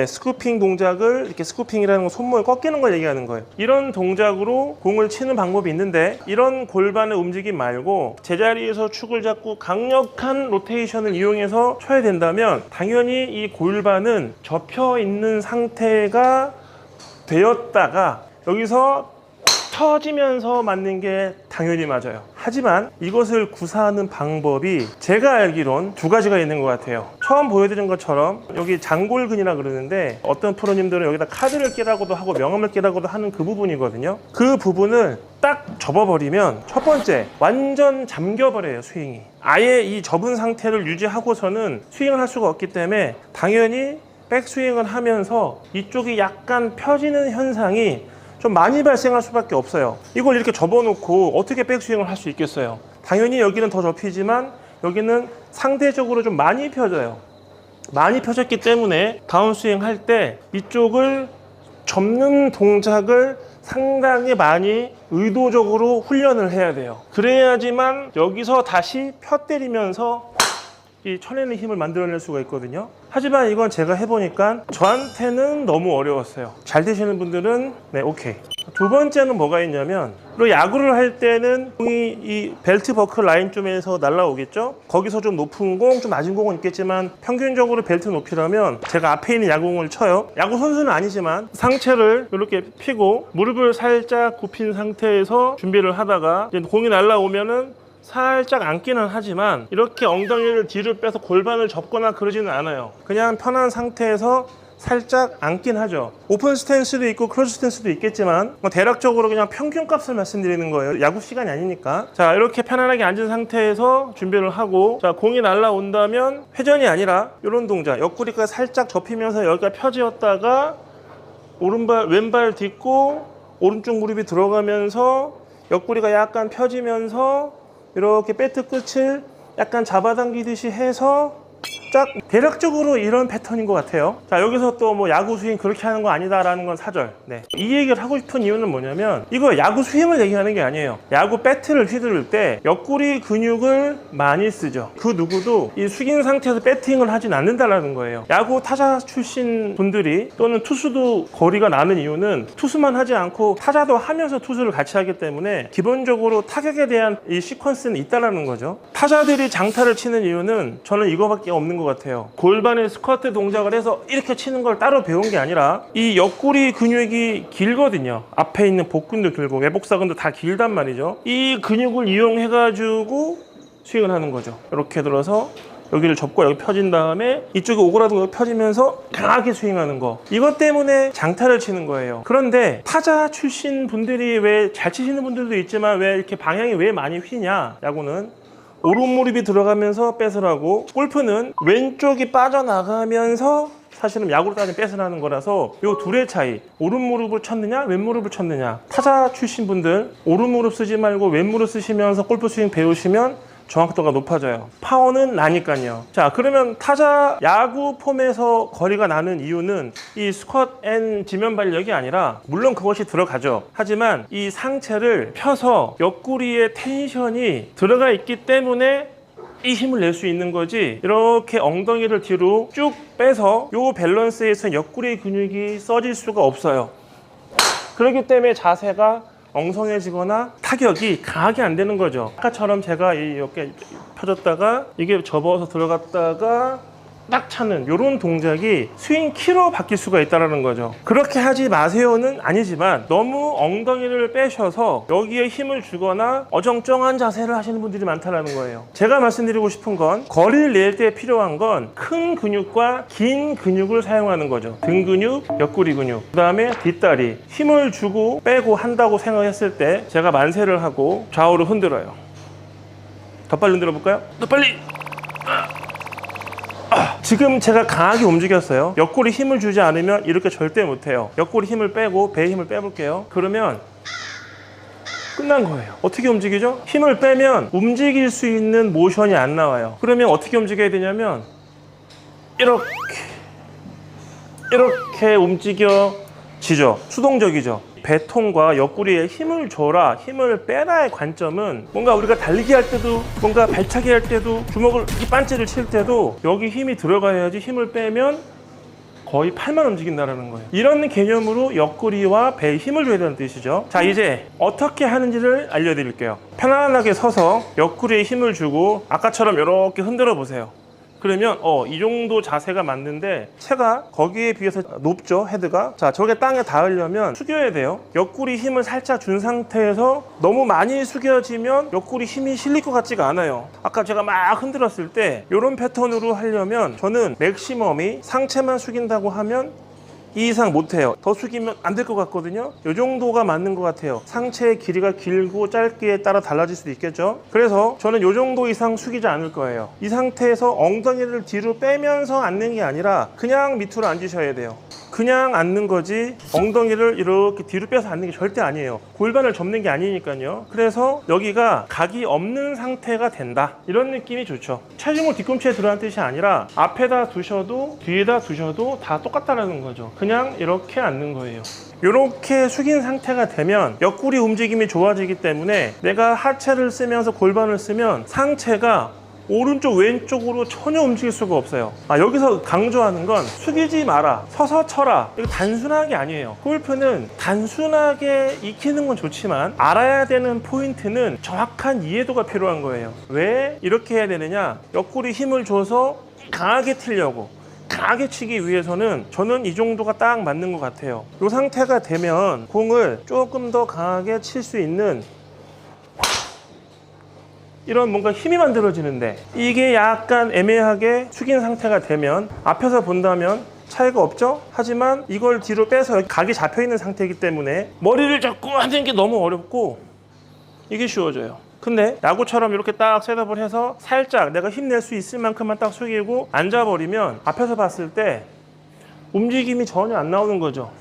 스쿠핑 동작을 이렇게 스쿠핑이라는 건 손목을 꺾이는 걸 얘기하는 거예요. 이런 동작으로 공을 치는 방법이 있는데 이런 골반의 움직임 말고 제자리에서 축을 잡고 강력한 로테이션을 이용해서 쳐야 된다면 당연히 이 골반은 접혀 있는 상태가 되었다가 여기서 터지면서 맞는 게 당연히 맞아요. 하지만 이것을 구사하는 방법이 제가 알기론 두 가지가 있는 것 같아요. 처음 보여드린 것처럼 여기 장골근이라 그러는데 어떤 프로님들은 여기다 카드를 끼라고도 하고 명암을 끼라고도 하는 그 부분이거든요. 그 부분을 딱 접어버리면 첫 번째 완전 잠겨버려요. 스윙이 아예 이 접은 상태를 유지하고서는 스윙을 할 수가 없기 때문에 당연히 백스윙을 하면서 이쪽이 약간 펴지는 현상이 좀 많이 발생할 수밖에 없어요. 이걸 이렇게 접어놓고 어떻게 백스윙을 할 수 있겠어요? 당연히 여기는 더 접히지만 여기는 상대적으로 좀 많이 펴져요. 많이 펴졌기 때문에 다운스윙 할 때 이쪽을 접는 동작을 상당히 많이 의도적으로 훈련을 해야 돼요. 그래야지만 여기서 다시 펴 때리면서 이 쳐내는 힘을 만들어낼 수가 있거든요. 하지만 이건 제가 해보니까 저한테는 너무 어려웠어요. 잘 되시는 분들은 네, 오케이. 두 번째는 뭐가 있냐면, 그리고 야구를 할 때는 공이 이 벨트 버클 라인쯤에서 날라오겠죠. 거기서 좀 높은 공, 좀 낮은 공은 있겠지만 평균적으로 벨트 높이라면 제가 앞에 있는 야구공을 쳐요. 야구 선수는 아니지만 상체를 이렇게 펴고 무릎을 살짝 굽힌 상태에서 준비를 하다가 이제 공이 날라오면은 살짝 앉기는 하지만 이렇게 엉덩이를 뒤로 빼서 골반을 접거나 그러지는 않아요. 그냥 편한 상태에서 살짝 앉긴 하죠. 오픈 스탠스도 있고 크로스 스탠스도 있겠지만 대략적으로 그냥 평균값을 말씀드리는 거예요. 야구 시간이 아니니까. 자, 이렇게 편안하게 앉은 상태에서 준비를 하고, 자, 공이 날라온다면 회전이 아니라 이런 동작, 옆구리가 살짝 접히면서 여기가 펴지었다가 왼발 딛고 오른쪽 무릎이 들어가면서 옆구리가 약간 펴지면서 이렇게 배트 끝을 약간 잡아당기듯이 해서 쫙, 대략적으로 이런 패턴인 것 같아요. 자, 여기서 또 뭐 야구 스윙 그렇게 하는 거 아니다라는 건 사절. 네. 이 얘기를 하고 싶은 이유는 뭐냐면, 이거 야구 스윙을 얘기하는 게 아니에요. 야구 배트를 휘두를 때 옆구리 근육을 많이 쓰죠. 그 누구도 이 숙인 상태에서 배팅을 하진 않는다라는 거예요. 야구 타자 출신 분들이 또는 투수도 거리가 나는 이유는 투수만 하지 않고 타자도 하면서 투수를 같이 하기 때문에 기본적으로 타격에 대한 이 시퀀스는 있다라는 거죠. 타자들이 장타를 치는 이유는 저는 이거밖에 없는 것 같아요. 골반에 스쿼트 동작을 해서 이렇게 치는 걸 따로 배운 게 아니라 이 옆구리 근육이 길거든요. 앞에 있는 복근도 길고 외복사근도 다 길단 말이죠. 이 근육을 이용해 가지고 스윙을 하는 거죠. 이렇게 들어서 여기를 접고 여기 펴진 다음에 이쪽에 오그라들고 펴지면서 강하게 스윙하는 거, 이것 때문에 장타를 치는 거예요. 그런데 타자 출신 분들이 왜 잘 치시는 분들도 있지만 왜 이렇게 방향이 왜 많이 휘냐, 야구는 오른 무릎이 들어가면서 뺏을 하고, 골프는 왼쪽이 빠져나가면서 사실은 야구로 따지면 뺏을 하는 거라서 이 둘의 차이, 오른 무릎을 쳤느냐 왼 무릎을 쳤느냐. 타자 출신 분들 오른 무릎 쓰지 말고 왼 무릎 쓰시면서 골프 스윙 배우시면 정확도가 높아져요. 파워는 나니까요. 자, 그러면 타자 야구 폼에서 거리가 나는 이유는 이 스쿼트 앤 지면 발력이 아니라, 물론 그것이 들어가죠. 하지만 이 상체를 펴서 옆구리에 텐션이 들어가 있기 때문에 이 힘을 낼 수 있는 거지, 이렇게 엉덩이를 뒤로 쭉 빼서 이 밸런스에서 옆구리 근육이 써질 수가 없어요. 그렇기 때문에 자세가 엉성해지거나 타격이 강하게 안 되는 거죠. 아까처럼 제가 이렇게 펴졌다가 이게 접어서 들어갔다가 딱 차는 이런 동작이 스윙 키로 바뀔 수가 있다는 거죠. 그렇게 하지 마세요는 아니지만 너무 엉덩이를 빼셔서 여기에 힘을 주거나 어정쩡한 자세를 하시는 분들이 많다는 거예요. 제가 말씀드리고 싶은 건, 거리를 낼 때 필요한 건 큰 근육과 긴 근육을 사용하는 거죠. 등 근육, 옆구리 근육, 그 다음에 뒷다리. 힘을 주고 빼고 한다고 생각했을 때 제가 만세를 하고 좌우로 흔들어요. 더 빨리 흔들어 볼까요? 더 빨리! 지금 제가 강하게 움직였어요. 옆구리 힘을 주지 않으면 이렇게 절대 못해요. 옆구리 힘을 빼고 배에 힘을 빼볼게요. 그러면 끝난 거예요. 어떻게 움직이죠? 힘을 빼면 움직일 수 있는 모션이 안 나와요. 그러면 어떻게 움직여야 되냐면 이렇게 움직여지죠. 수동적이죠. 배통과 옆구리에 힘을 줘라, 힘을 빼라의 관점은, 뭔가 우리가 달리기 할 때도, 뭔가 발차기 할 때도, 주먹을 이 반지를 칠 때도 여기 힘이 들어가야지, 힘을 빼면 거의 팔만 움직인다는 거예요. 이런 개념으로 옆구리와 배에 힘을 줘야 되는 뜻이죠. 자, 이제 어떻게 하는지를 알려드릴게요. 편안하게 서서 옆구리에 힘을 주고 아까처럼 이렇게 흔들어 보세요. 그러면 이 정도 자세가 맞는데 체가 거기에 비해서 높죠, 헤드가. 자, 저게 땅에 닿으려면 숙여야 돼요. 옆구리 힘을 살짝 준 상태에서 너무 많이 숙여지면 옆구리 힘이 실릴 것 같지가 않아요. 아까 제가 막 흔들었을 때 이런 패턴으로 하려면 저는 맥시멈이 상체만 숙인다고 하면 이 이상 못해요. 더 숙이면 안 될 것 같거든요. 이 정도가 맞는 것 같아요. 상체의 길이가 길고 짧기에 따라 달라질 수도 있겠죠. 그래서 저는 이 정도 이상 숙이지 않을 거예요. 이 상태에서 엉덩이를 뒤로 빼면서 앉는 게 아니라 그냥 밑으로 앉으셔야 돼요. 그냥 앉는 거지 엉덩이를 이렇게 뒤로 빼서 앉는 게 절대 아니에요. 골반을 접는 게 아니니까요. 그래서 여기가 각이 없는 상태가 된다, 이런 느낌이 좋죠. 체중을 뒤꿈치에 들어간 뜻이 아니라 앞에다 두셔도 뒤에다 두셔도 다 똑같다라는 거죠. 그냥 이렇게 앉는 거예요. 이렇게 숙인 상태가 되면 옆구리 움직임이 좋아지기 때문에 내가 하체를 쓰면서 골반을 쓰면 상체가 오른쪽 왼쪽으로 전혀 움직일 수가 없어요. 여기서 강조하는 건 숙이지 마라, 서서 쳐라, 이거 단순하게 아니에요. 골프는 단순하게 익히는 건 좋지만 알아야 되는 포인트는 정확한 이해도가 필요한 거예요. 왜 이렇게 해야 되느냐, 옆구리 힘을 줘서 강하게 튀려고, 강하게 치기 위해서는 저는 이 정도가 딱 맞는 것 같아요. 이 상태가 되면 공을 조금 더 강하게 칠 수 있는 이런 뭔가 힘이 만들어지는데, 이게 약간 애매하게 숙인 상태가 되면 앞에서 본다면 차이가 없죠? 하지만 이걸 뒤로 빼서 각이 잡혀있는 상태이기 때문에 머리를 잡고 하는 게 너무 어렵고 이게 쉬워져요. 근데 야구처럼 이렇게 딱 셋업을 해서 살짝 내가 힘낼 수 있을 만큼만 딱 숙이고 앉아버리면 앞에서 봤을 때 움직임이 전혀 안 나오는 거죠.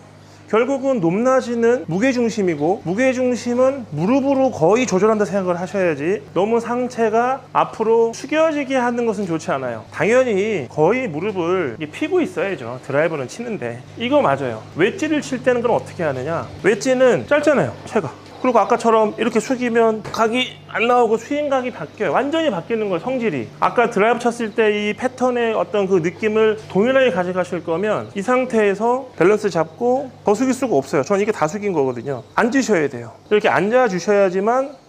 결국은 높낮이는 무게중심이고, 무게중심은 무릎으로 거의 조절한다 생각을 하셔야지 너무 상체가 앞으로 숙여지게 하는 것은 좋지 않아요. 당연히 거의 무릎을 피고 있어야죠. 드라이버는 치는데. 이거 맞아요. 웨지를 칠 때는 그럼 어떻게 하느냐, 웨지는 짧잖아요, 채가. 그리고 아까처럼 이렇게 숙이면 각이 안 나오고 스윙각이 바뀌어요. 완전히 바뀌는 거예요, 성질이. 아까 드라이브 쳤을 때 이 패턴의 어떤 그 느낌을 동일하게 가져가실 거면 이 상태에서 밸런스 잡고 더 숙일 수가 없어요. 저는 이게 다 숙인 거거든요. 앉으셔야 돼요. 이렇게 앉아 주셔야지만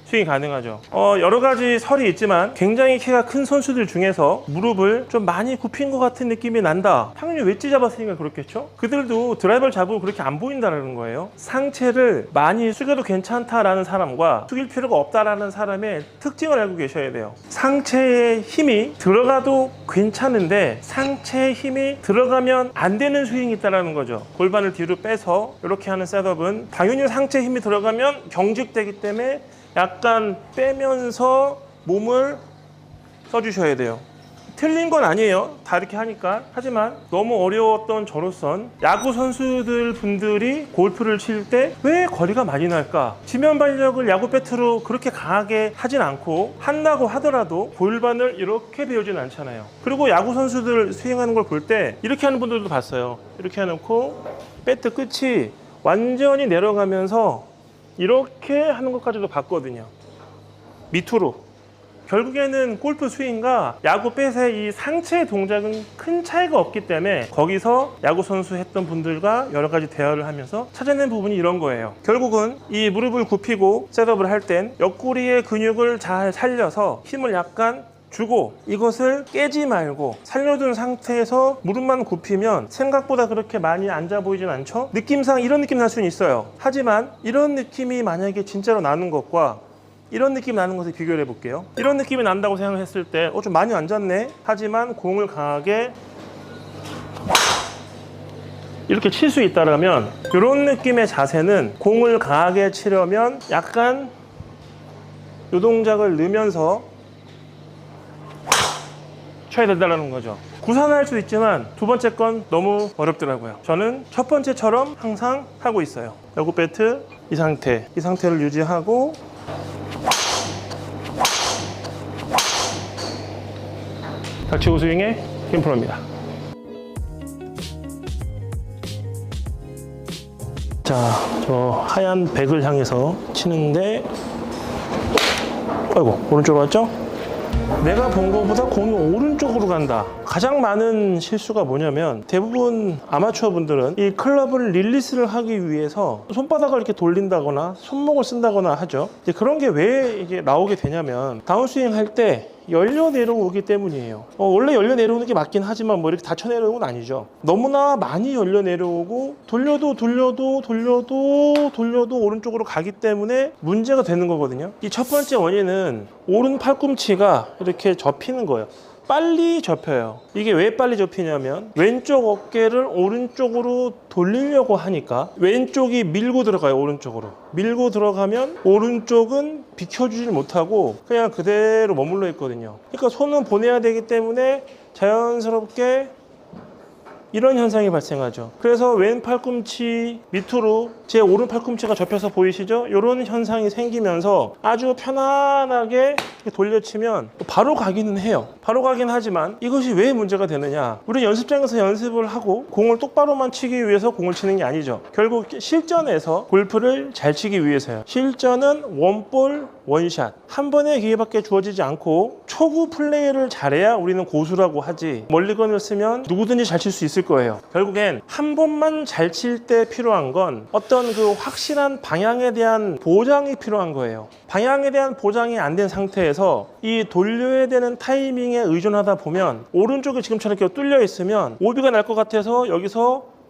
스윙이 가능하죠. 여러 가지 설이 있지만 굉장히 키가 큰 선수들 중에서 무릎을 좀 많이 굽힌 것 같은 느낌이 난다, 당연히 웨지 잡았으니까 그렇겠죠. 그들도 드라이버를 잡으면 그렇게 안 보인다는 거예요. 상체를 많이 숙여도 괜찮다라는 사람과 숙일 필요가 없다라는 사람의 특징을 알고 계셔야 돼요. 상체에 힘이 들어가도 괜찮은데 상체에 힘이 들어가면 안 되는 스윙이 있다는 거죠. 골반을 뒤로 빼서 이렇게 하는 셋업은 당연히 상체에 힘이 들어가면 경직되기 때문에 약간 빼면서 몸을 써주셔야 돼요. 틀린 건 아니에요, 다 이렇게 하니까. 하지만 너무 어려웠던 저로선 야구 선수들 분들이 골프를 칠 때 왜 거리가 많이 날까? 지면 발력을 야구 배트로 그렇게 강하게 하진 않고, 한다고 하더라도 골반을 이렇게 배우진 않잖아요. 그리고 야구 선수들 스윙하는 걸 볼 때 이렇게 하는 분들도 봤어요. 이렇게 해놓고 배트 끝이 완전히 내려가면서 이렇게 하는 것까지도 봤거든요. 밑으로. 결국에는 골프 스윙과 야구 뱃의 이 상체 동작은 큰 차이가 없기 때문에 거기서 야구 선수 했던 분들과 여러 가지 대화를 하면서 찾아낸 부분이 이런 거예요. 결국은 이 무릎을 굽히고 셋업을 할 땐 옆구리의 근육을 잘 살려서 힘을 약간 주고, 이것을 깨지 말고 살려둔 상태에서 무릎만 굽히면 생각보다 그렇게 많이 앉아 보이진 않죠? 느낌상 이런 느낌 날 수는 있어요. 하지만 이런 느낌이 만약에 진짜로 나는 것과 이런 느낌이 나는 것을 비교를 해볼게요. 이런 느낌이 난다고 생각했을 때 좀 많이 앉았네? 하지만 공을 강하게 이렇게 칠 수 있다면, 이런 느낌의 자세는 공을 강하게 치려면 약간 이 동작을 넣으면서 쳐야 된다는 거죠. 구사할 수도 있지만 두 번째 건 너무 어렵더라고요. 저는 첫 번째처럼 항상 하고 있어요. 야구 배트 이 상태를 유지하고 닥치고 스윙에 힘 풀어입니다. 자, 저 하얀 백을 향해서 치는데, 아이고, 오른쪽으로 왔죠? 내가 본 것보다 공이 오른쪽으로 간다. 가장 많은 실수가 뭐냐면, 대부분 아마추어 분들은 이 클럽을 릴리스를 하기 위해서 손바닥을 이렇게 돌린다거나 손목을 쓴다거나 하죠. 이제 그런 게 왜 이게 나오게 되냐면, 다운스윙 할 때 열려 내려오기 때문이에요. 원래 열려 내려오는 게 맞긴 하지만 뭐 이렇게 닫혀 내려오는 건 아니죠. 너무나 많이 열려 내려오고 돌려도 오른쪽으로 가기 때문에 문제가 되는 거거든요. 이 첫 번째 원인은 오른 팔꿈치가 이렇게 접히는 거예요. 빨리 접혀요. 이게 왜 빨리 접히냐면 왼쪽 어깨를 오른쪽으로 돌리려고 하니까 왼쪽이 밀고 들어가요. 오른쪽으로 밀고 들어가면 오른쪽은 비켜주질 못하고 그냥 그대로 머물러 있거든요. 그러니까 손은 보내야 되기 때문에 자연스럽게 이런 현상이 발생하죠. 그래서 왼 팔꿈치 밑으로 제 오른 팔꿈치가 접혀서 보이시죠? 이런 현상이 생기면서 아주 편안하게 돌려치면 바로 가기는 해요. 바로 가긴 하지만 이것이 왜 문제가 되느냐? 우리 연습장에서 연습을 하고 공을 똑바로만 치기 위해서 공을 치는 게 아니죠. 결국 실전에서 골프를 잘 치기 위해서요. 실전은 원볼 원샷 한 번의 기회밖에 주어지지 않고 초구 플레이를 잘해야 우리는 고수라고 하지, 멀리건을 쓰면 누구든지 잘 칠 수 있을 거예요. 결국엔 한 번만 잘 칠 때 필요한 건 어떤 그 확실한 방향에 대한 보장이 필요한 거예요. 방향에 대한 보장이 안 된 상태에서 이 돌려야 되는 타이밍에 의존하다 보면 오른쪽이 지금처럼 이렇게 뚫려 있으면 오비가 날 것 같아서 여기서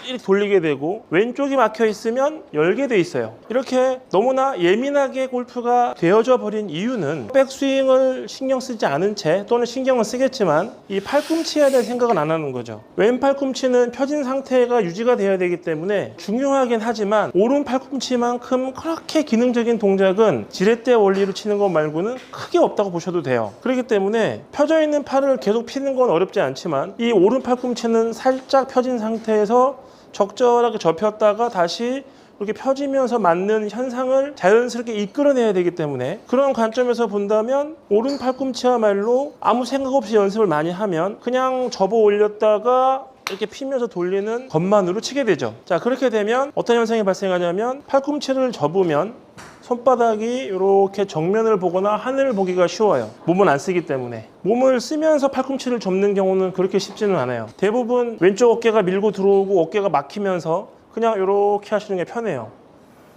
이렇게 돌리게 되고 왼쪽이 막혀 있으면 열게 돼 있어요. 이렇게 너무나 예민하게 골프가 되어져 버린 이유는 백스윙을 신경 쓰지 않은 채, 또는 신경을 쓰겠지만 이 팔꿈치에 대한 생각은 안 하는 거죠. 왼 팔꿈치는 펴진 상태가 유지가 되어야 되기 때문에 중요하긴 하지만 오른 팔꿈치만큼 그렇게 기능적인 동작은 지렛대 원리로 치는 것 말고는 크게 없다고 보셔도 돼요. 그렇기 때문에 펴져 있는 팔을 계속 피는 건 어렵지 않지만 이 오른 팔꿈치는 살짝 펴진 상태에서 적절하게 접혔다가 다시 이렇게 펴지면서 맞는 현상을 자연스럽게 이끌어내야 되기 때문에, 그런 관점에서 본다면 오른 팔꿈치야말로 아무 생각 없이 연습을 많이 하면 그냥 접어 올렸다가 이렇게 피면서 돌리는 것만으로 치게 되죠. 자, 그렇게 되면 어떤 현상이 발생하냐면 팔꿈치를 접으면 손바닥이 이렇게 정면을 보거나 하늘을 보기가 쉬워요. 몸은 안 쓰기 때문에. 몸을 쓰면서 팔꿈치를 접는 경우는 그렇게 쉽지는 않아요. 대부분 왼쪽 어깨가 밀고 들어오고 어깨가 막히면서 그냥 이렇게 하시는 게 편해요.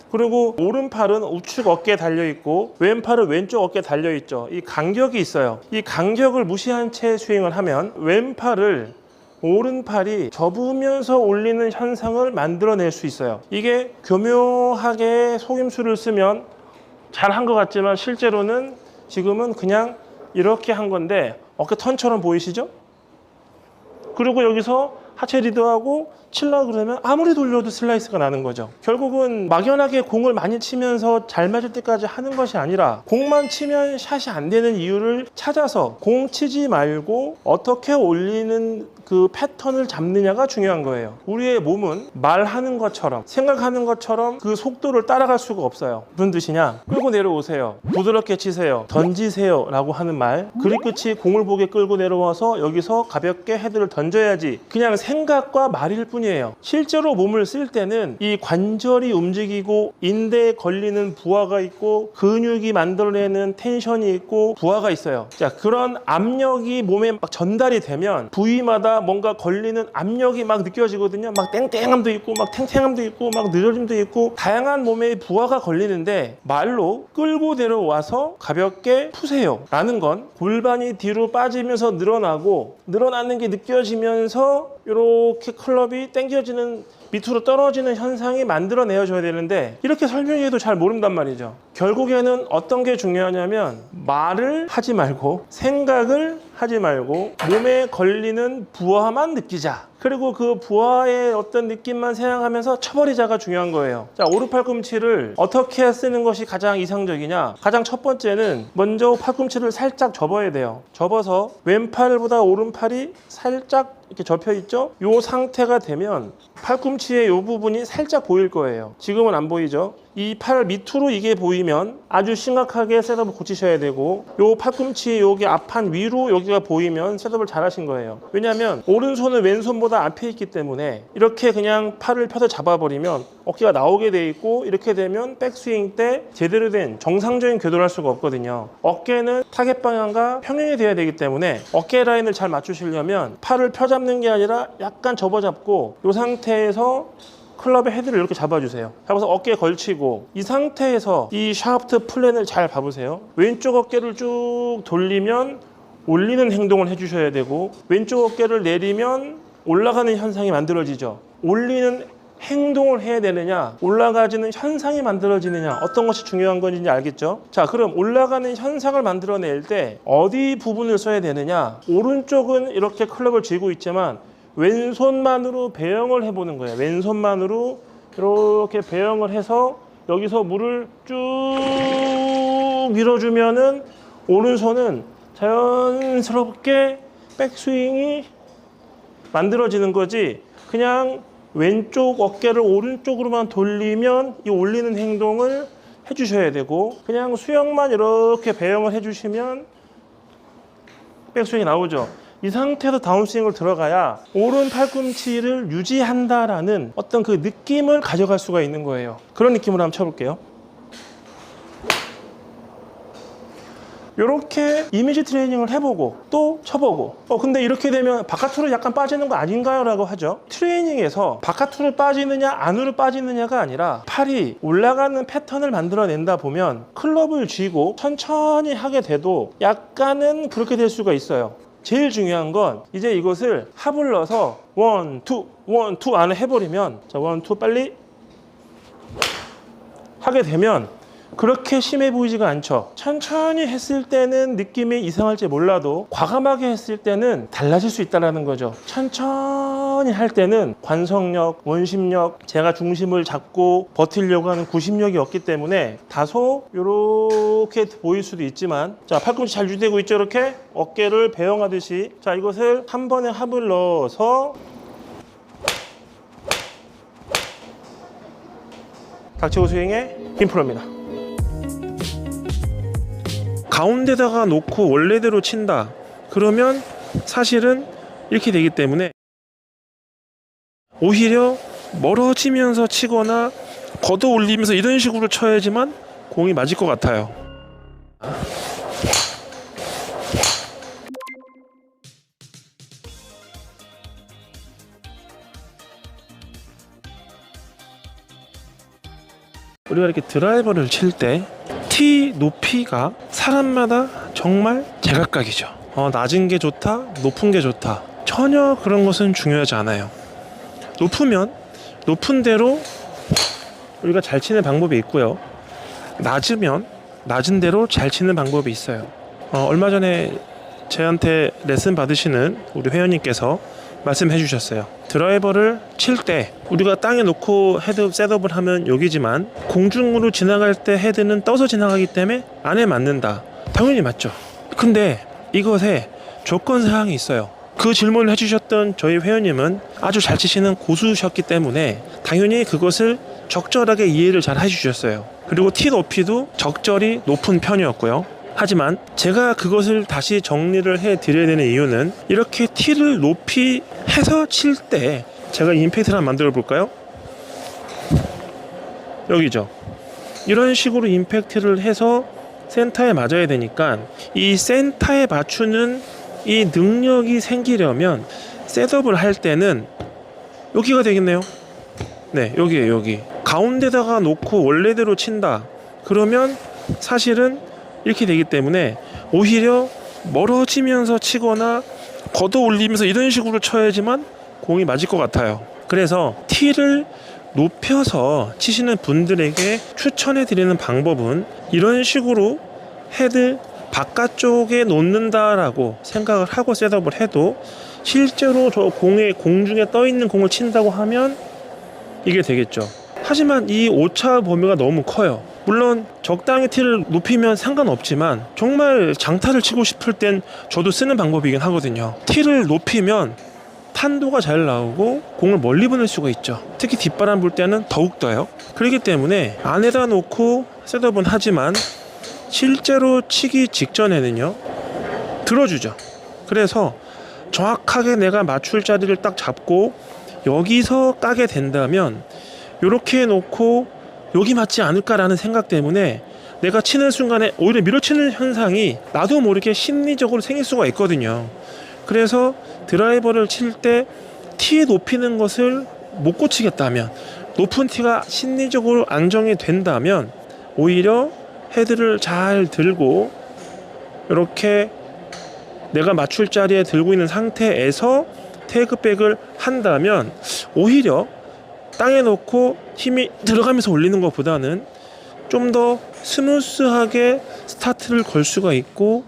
그리고 오른팔은 우측 어깨에 달려있고 왼팔은 왼쪽 어깨에 달려있죠. 이 간격이 있어요. 이 간격을 무시한 채 스윙을 하면 왼팔을 오른팔이 접으면서 올리는 현상을 만들어낼 수 있어요. 이게 교묘하게 속임수를 쓰면 잘한 것 같지만 실제로는 지금은 그냥 이렇게 한 건데 어깨 턴처럼 보이시죠? 그리고 여기서 하체 리드하고 치려고 그러면 아무리 돌려도 슬라이스가 나는 거죠. 결국은 막연하게 공을 많이 치면서 잘 맞을 때까지 하는 것이 아니라 공만 치면 샷이 안 되는 이유를 찾아서 공 치지 말고 어떻게 올리는 그 패턴을 잡느냐가 중요한 거예요. 우리의 몸은 말하는 것처럼 생각하는 것처럼 그 속도를 따라갈 수가 없어요. 무슨 뜻이냐? 끌고 내려오세요, 부드럽게 치세요, 던지세요 라고 하는 말, 그립 끝이 공을 보게 끌고 내려와서 여기서 가볍게 헤드를 던져야지, 그냥 생각과 말일 뿐이에요. 실제로 몸을 쓸 때는 이 관절이 움직이고 인대에 걸리는 부하가 있고 근육이 만들어내는 텐션이 있고 부하가 있어요. 자, 그런 압력이 몸에 막 전달이 되면 부위마다 뭔가 걸리는 압력이 막 느껴지거든요. 막 땡땡함도 있고 막 탱탱함도 있고 막 느려짐도 있고 다양한 몸에 부하가 걸리는데 말로 끌고 내려와서 가볍게 푸세요 라는 건 골반이 뒤로 빠지면서 늘어나고 늘어나는 게 느껴지면서 이렇게 클럽이 당겨지는, 밑으로 떨어지는 현상이 만들어내어줘야 되는데 이렇게 설명해도 잘 모른단 말이죠. 결국에는 어떤 게 중요하냐면 말을 하지 말고 생각을 하지 말고 몸에 걸리는 부하만 느끼자. 그리고 그 부하의 어떤 느낌만 생각하면서 쳐버리자가 중요한 거예요. 자, 오른 팔꿈치를 어떻게 쓰는 것이 가장 이상적이냐? 가장 첫 번째는 먼저 팔꿈치를 살짝 접어야 돼요. 접어서 왼팔보다 오른팔이 살짝 이렇게 접혀 있죠? 이 상태가 되면 팔꿈치의 이 부분이 살짝 보일 거예요. 지금은 안 보이죠? 이 팔 밑으로 이게 보이면 아주 심각하게 셋업을 고치셔야 되고, 이 팔꿈치 여기 앞판 위로 여기가 보이면 셋업을 잘 하신 거예요. 왜냐하면 오른손은 왼손보다 앞에 있기 때문에 이렇게 그냥 팔을 펴서 잡아버리면 어깨가 나오게 돼 있고, 이렇게 되면 백스윙 때 제대로 된 정상적인 궤도를 할 수가 없거든요. 어깨는 타겟 방향과 평행이 돼야 되기 때문에 어깨 라인을 잘 맞추시려면 팔을 펴잡는 게 아니라 약간 접어잡고 이 상태에서 클럽의 헤드를 이렇게 잡아주세요. 잡아서 어깨에 걸치고 이 상태에서 이 샤프트 플랜을 잘 봐보세요. 왼쪽 어깨를 쭉 돌리면 올리는 행동을 해주셔야 되고, 왼쪽 어깨를 내리면 올라가는 현상이 만들어지죠. 올리는 행동을 해야 되느냐, 올라가지는 현상이 만들어지느냐, 어떤 것이 중요한 건지 알겠죠? 자, 그럼 올라가는 현상을 만들어낼 때 어디 부분을 써야 되느냐? 오른쪽은 이렇게 클럽을 쥐고 있지만 왼손만으로 배영을 해보는 거예요. 왼손만으로 이렇게 배영을 해서 여기서 물을 쭉 밀어주면은 오른손은 자연스럽게 백스윙이 만들어지는 거지, 그냥 왼쪽 어깨를 오른쪽으로만 돌리면 이 올리는 행동을 해주셔야 되고, 그냥 수영만 이렇게 배영을 해주시면 백스윙이 나오죠. 이 상태에서 다운스윙을 들어가야 오른 팔꿈치를 유지한다라는 어떤 그 느낌을 가져갈 수가 있는 거예요. 그런 느낌으로 한번 쳐볼게요. 이렇게 이미지 트레이닝을 해보고 또 쳐보고, 근데 이렇게 되면 바깥으로 약간 빠지는 거 아닌가요? 라고 하죠. 트레이닝에서 바깥으로 빠지느냐 안으로 빠지느냐가 아니라 팔이 올라가는 패턴을 만들어낸다 보면 클럽을 쥐고 천천히 하게 돼도 약간은 그렇게 될 수가 있어요. 제일 중요한 건 이제 이것을 합을 넣어서 원, 투 안에 해버리면, 자, 원, 투 빨리 하게 되면 그렇게 심해 보이지가 않죠. 천천히 했을 때는 느낌이 이상할지 몰라도 과감하게 했을 때는 달라질 수 있다는 거죠. 천천히 할 때는 관성력, 원심력, 제가 중심을 잡고 버티려고 하는 구심력이 없기 때문에 다소 이렇게 보일 수도 있지만, 자, 팔꿈치 잘 유지되고 있죠. 이렇게 어깨를 배영하듯이. 자, 이것을 한 번에 합을 넣어서 닥치고 스윙의 김프로입니다. 가운데다가 놓고 원래대로 친다 그러면 사실은 이렇게 되기 때문에 오히려 멀어지면서 치거나 걷어 올리면서 이런 식으로 쳐야지만 공이 맞을 것 같아요. 우리가 이렇게 드라이버를 칠 때 티 높이가 사람마다 정말 제각각이죠. 낮은 게 좋다, 높은 게 좋다, 전혀 그런 것은 중요하지 않아요. 높으면 높은 대로 우리가 잘 치는 방법이 있고요, 낮으면 낮은 대로 잘 치는 방법이 있어요. 얼마 전에 저한테 레슨 받으시는 우리 회원님께서 말씀해 주셨어요. 드라이버를 칠 때 우리가 땅에 놓고 헤드 셋업을 하면 여기지만 공중으로 지나갈 때 헤드는 떠서 지나가기 때문에 안에 맞는다. 당연히 맞죠. 근데 이것에 조건 사항이 있어요. 그 질문을 해주셨던 저희 회원님은 아주 잘 치시는 고수셨기 때문에 당연히 그것을 적절하게 이해를 잘 해주셨어요. 그리고 티 높이도 적절히 높은 편이었고요. 하지만 제가 그것을 다시 정리를 해 드려야 되는 이유는, 이렇게 티를 높이 해서 칠 때 제가 임팩트를 한번 만들어 볼까요? 여기죠. 이런 식으로 임팩트를 해서 센터에 맞아야 되니까 이 센터에 맞추는 이 능력이 생기려면 셋업을 할 때는 여기가 되겠네요. 네, 여기에요. 여기 가운데다가 놓고 원래대로 친다 그러면 사실은 이렇게 되기 때문에 오히려 멀어지면서 치거나 걷어 올리면서 이런 식으로 쳐야지만 공이 맞을 것 같아요. 그래서 티를 높여서 치시는 분들에게 추천해 드리는 방법은 이런 식으로 헤드 바깥쪽에 놓는다라고 생각을 하고 셋업을 해도, 실제로 저 공중에 떠 있는 공을 친다고 하면 이게 되겠죠. 하지만 이 오차 범위가 너무 커요. 물론 적당히 티를 높이면 상관없지만 정말 장타를 치고 싶을 땐 저도 쓰는 방법이긴 하거든요. 티를 높이면 탄도가 잘 나오고 공을 멀리 보낼 수가 있죠. 특히 뒷바람 불 때는 더욱더요. 그렇기 때문에 안에다 놓고 셋업은 하지만 실제로 치기 직전에는요 들어주죠. 그래서 정확하게 내가 맞출 자리를 딱 잡고 여기서 까게 된다면 이렇게 놓고 여기 맞지 않을까라는 생각 때문에 내가 치는 순간에 오히려 밀어치는 현상이 나도 모르게 심리적으로 생길 수가 있거든요. 그래서 드라이버를 칠 때 티 높이는 것을 못 고치겠다면, 높은 티가 심리적으로 안정이 된다면 오히려 헤드를 잘 들고 이렇게 내가 맞출 자리에 들고 있는 상태에서 테이크백을 한다면 오히려 땅에 놓고 힘이 들어가면서 올리는 것보다는 좀 더 스무스하게 스타트를 걸 수가 있고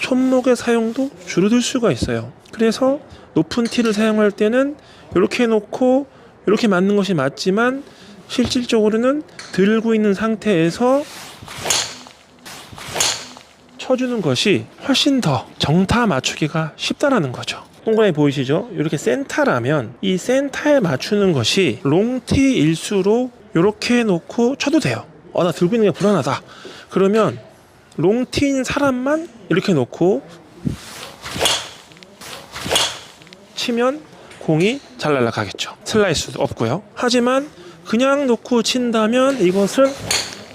손목의 사용도 줄어들 수가 있어요. 그래서 높은 티를 사용할 때는 이렇게 놓고 이렇게 맞는 것이 맞지만 실질적으로는 들고 있는 상태에서 쳐주는 것이 훨씬 더 정타 맞추기가 쉽다라는 거죠. 동그라미 보이시죠? 이렇게 센타라면 이 센타에 맞추는 것이 롱티일수록 이렇게 놓고 쳐도 돼요. 나 들고 있는 게 불안하다. 그러면 롱티인 사람만 이렇게 놓고 치면 공이 잘 날아가겠죠. 슬라이스도 없고요. 하지만 그냥 놓고 친다면 이것을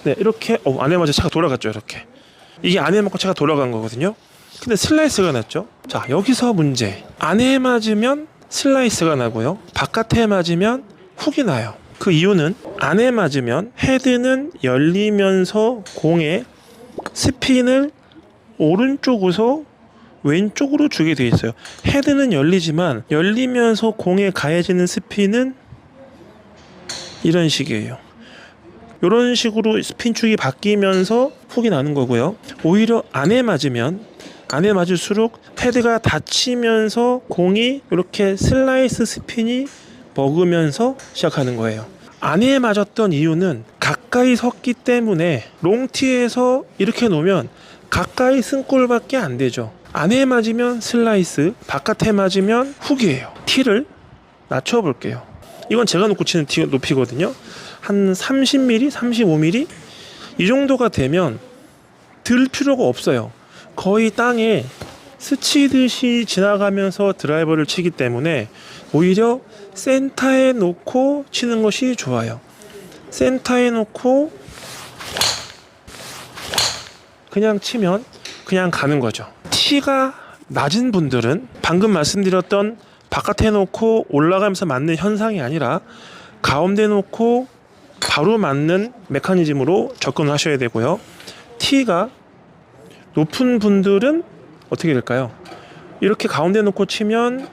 이렇게 안에 맞아 차가 돌아갔죠. 이렇게 이게 안에 맞고 차가 돌아간 거거든요. 근데 슬라이스가 났죠. 자, 여기서 문제. 안에 맞으면 슬라이스가 나고요, 바깥에 맞으면 훅이 나요. 그 이유는 안에 맞으면 헤드는 열리면서 공의 스핀을 오른쪽에서 왼쪽으로 주게 되어 있어요. 헤드는 열리지만 열리면서 공에 가해지는 스핀은 이런 식이에요. 이런 식으로 스핀축이 바뀌면서 훅이 나는 거고요. 오히려 안에 맞으면 안에 맞을수록 헤드가 닫히면서 공이 이렇게 슬라이스 스핀이 먹으면서 시작하는 거예요. 안에 맞았던 이유는 가까이 섰기 때문에 롱티에서 이렇게 놓으면 가까이 쓴 골밖에 안 되죠. 안에 맞으면 슬라이스, 바깥에 맞으면 훅이에요. 티를 낮춰 볼게요. 이건 제가 놓고 치는 티 높이거든요. 한 30mm, 35mm 이 정도가 되면 들 필요가 없어요. 거의 땅에 스치듯이 지나가면서 드라이버를 치기 때문에 오히려 센터에 놓고 치는 것이 좋아요. 센터에 놓고 그냥 치면 그냥 가는 거죠. 티가 낮은 분들은 방금 말씀드렸던 바깥에 놓고 올라가면서 맞는 현상이 아니라 가운데 놓고 바로 맞는 메커니즘으로 접근을 하셔야 되고요. 티가 높은 분들은 어떻게 될까요? 이렇게 가운데 놓고 치면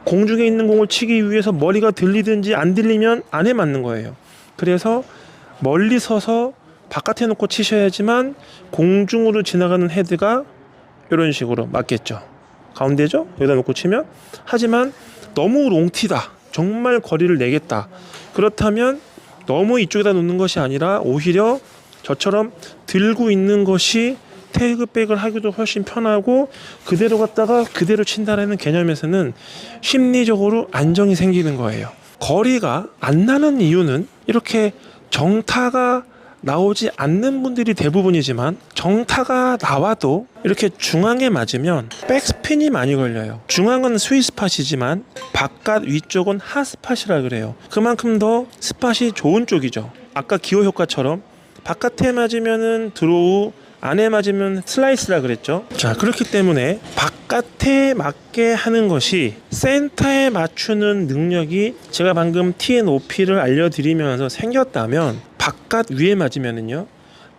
공중에 있는 공을 치기 위해서 머리가 들리든지 안 들리면 안에 맞는 거예요. 그래서 멀리 서서 바깥에 놓고 치셔야지만 공중으로 지나가는 헤드가 이런 식으로 맞겠죠. 가운데죠? 여기다 놓고 치면. 하지만 너무 롱티다, 정말 거리를 내겠다, 그렇다면 너무 이쪽에다 놓는 것이 아니라 오히려 저처럼 들고 있는 것이 테이크백을 하기도 훨씬 편하고 그대로 갔다가 그대로 친다라는 개념에서는 심리적으로 안정이 생기는 거예요. 거리가 안 나는 이유는 이렇게 정타가 나오지 않는 분들이 대부분이지만 정타가 나와도 이렇게 중앙에 맞으면 백스핀이 많이 걸려요. 중앙은 스윗스팟이지만 바깥 위쪽은 핫스팟이라 그래요. 그만큼 더 스팟이 좋은 쪽이죠. 아까 기호 효과처럼 바깥에 맞으면은 드로우, 안에 맞으면 슬라이스라 그랬죠. 자, 그렇기 때문에 바깥에 맞게 하는 것이 센터에 맞추는 능력이 제가 방금 티의 높이를 알려드리면서 생겼다면 바깥 위에 맞으면은요,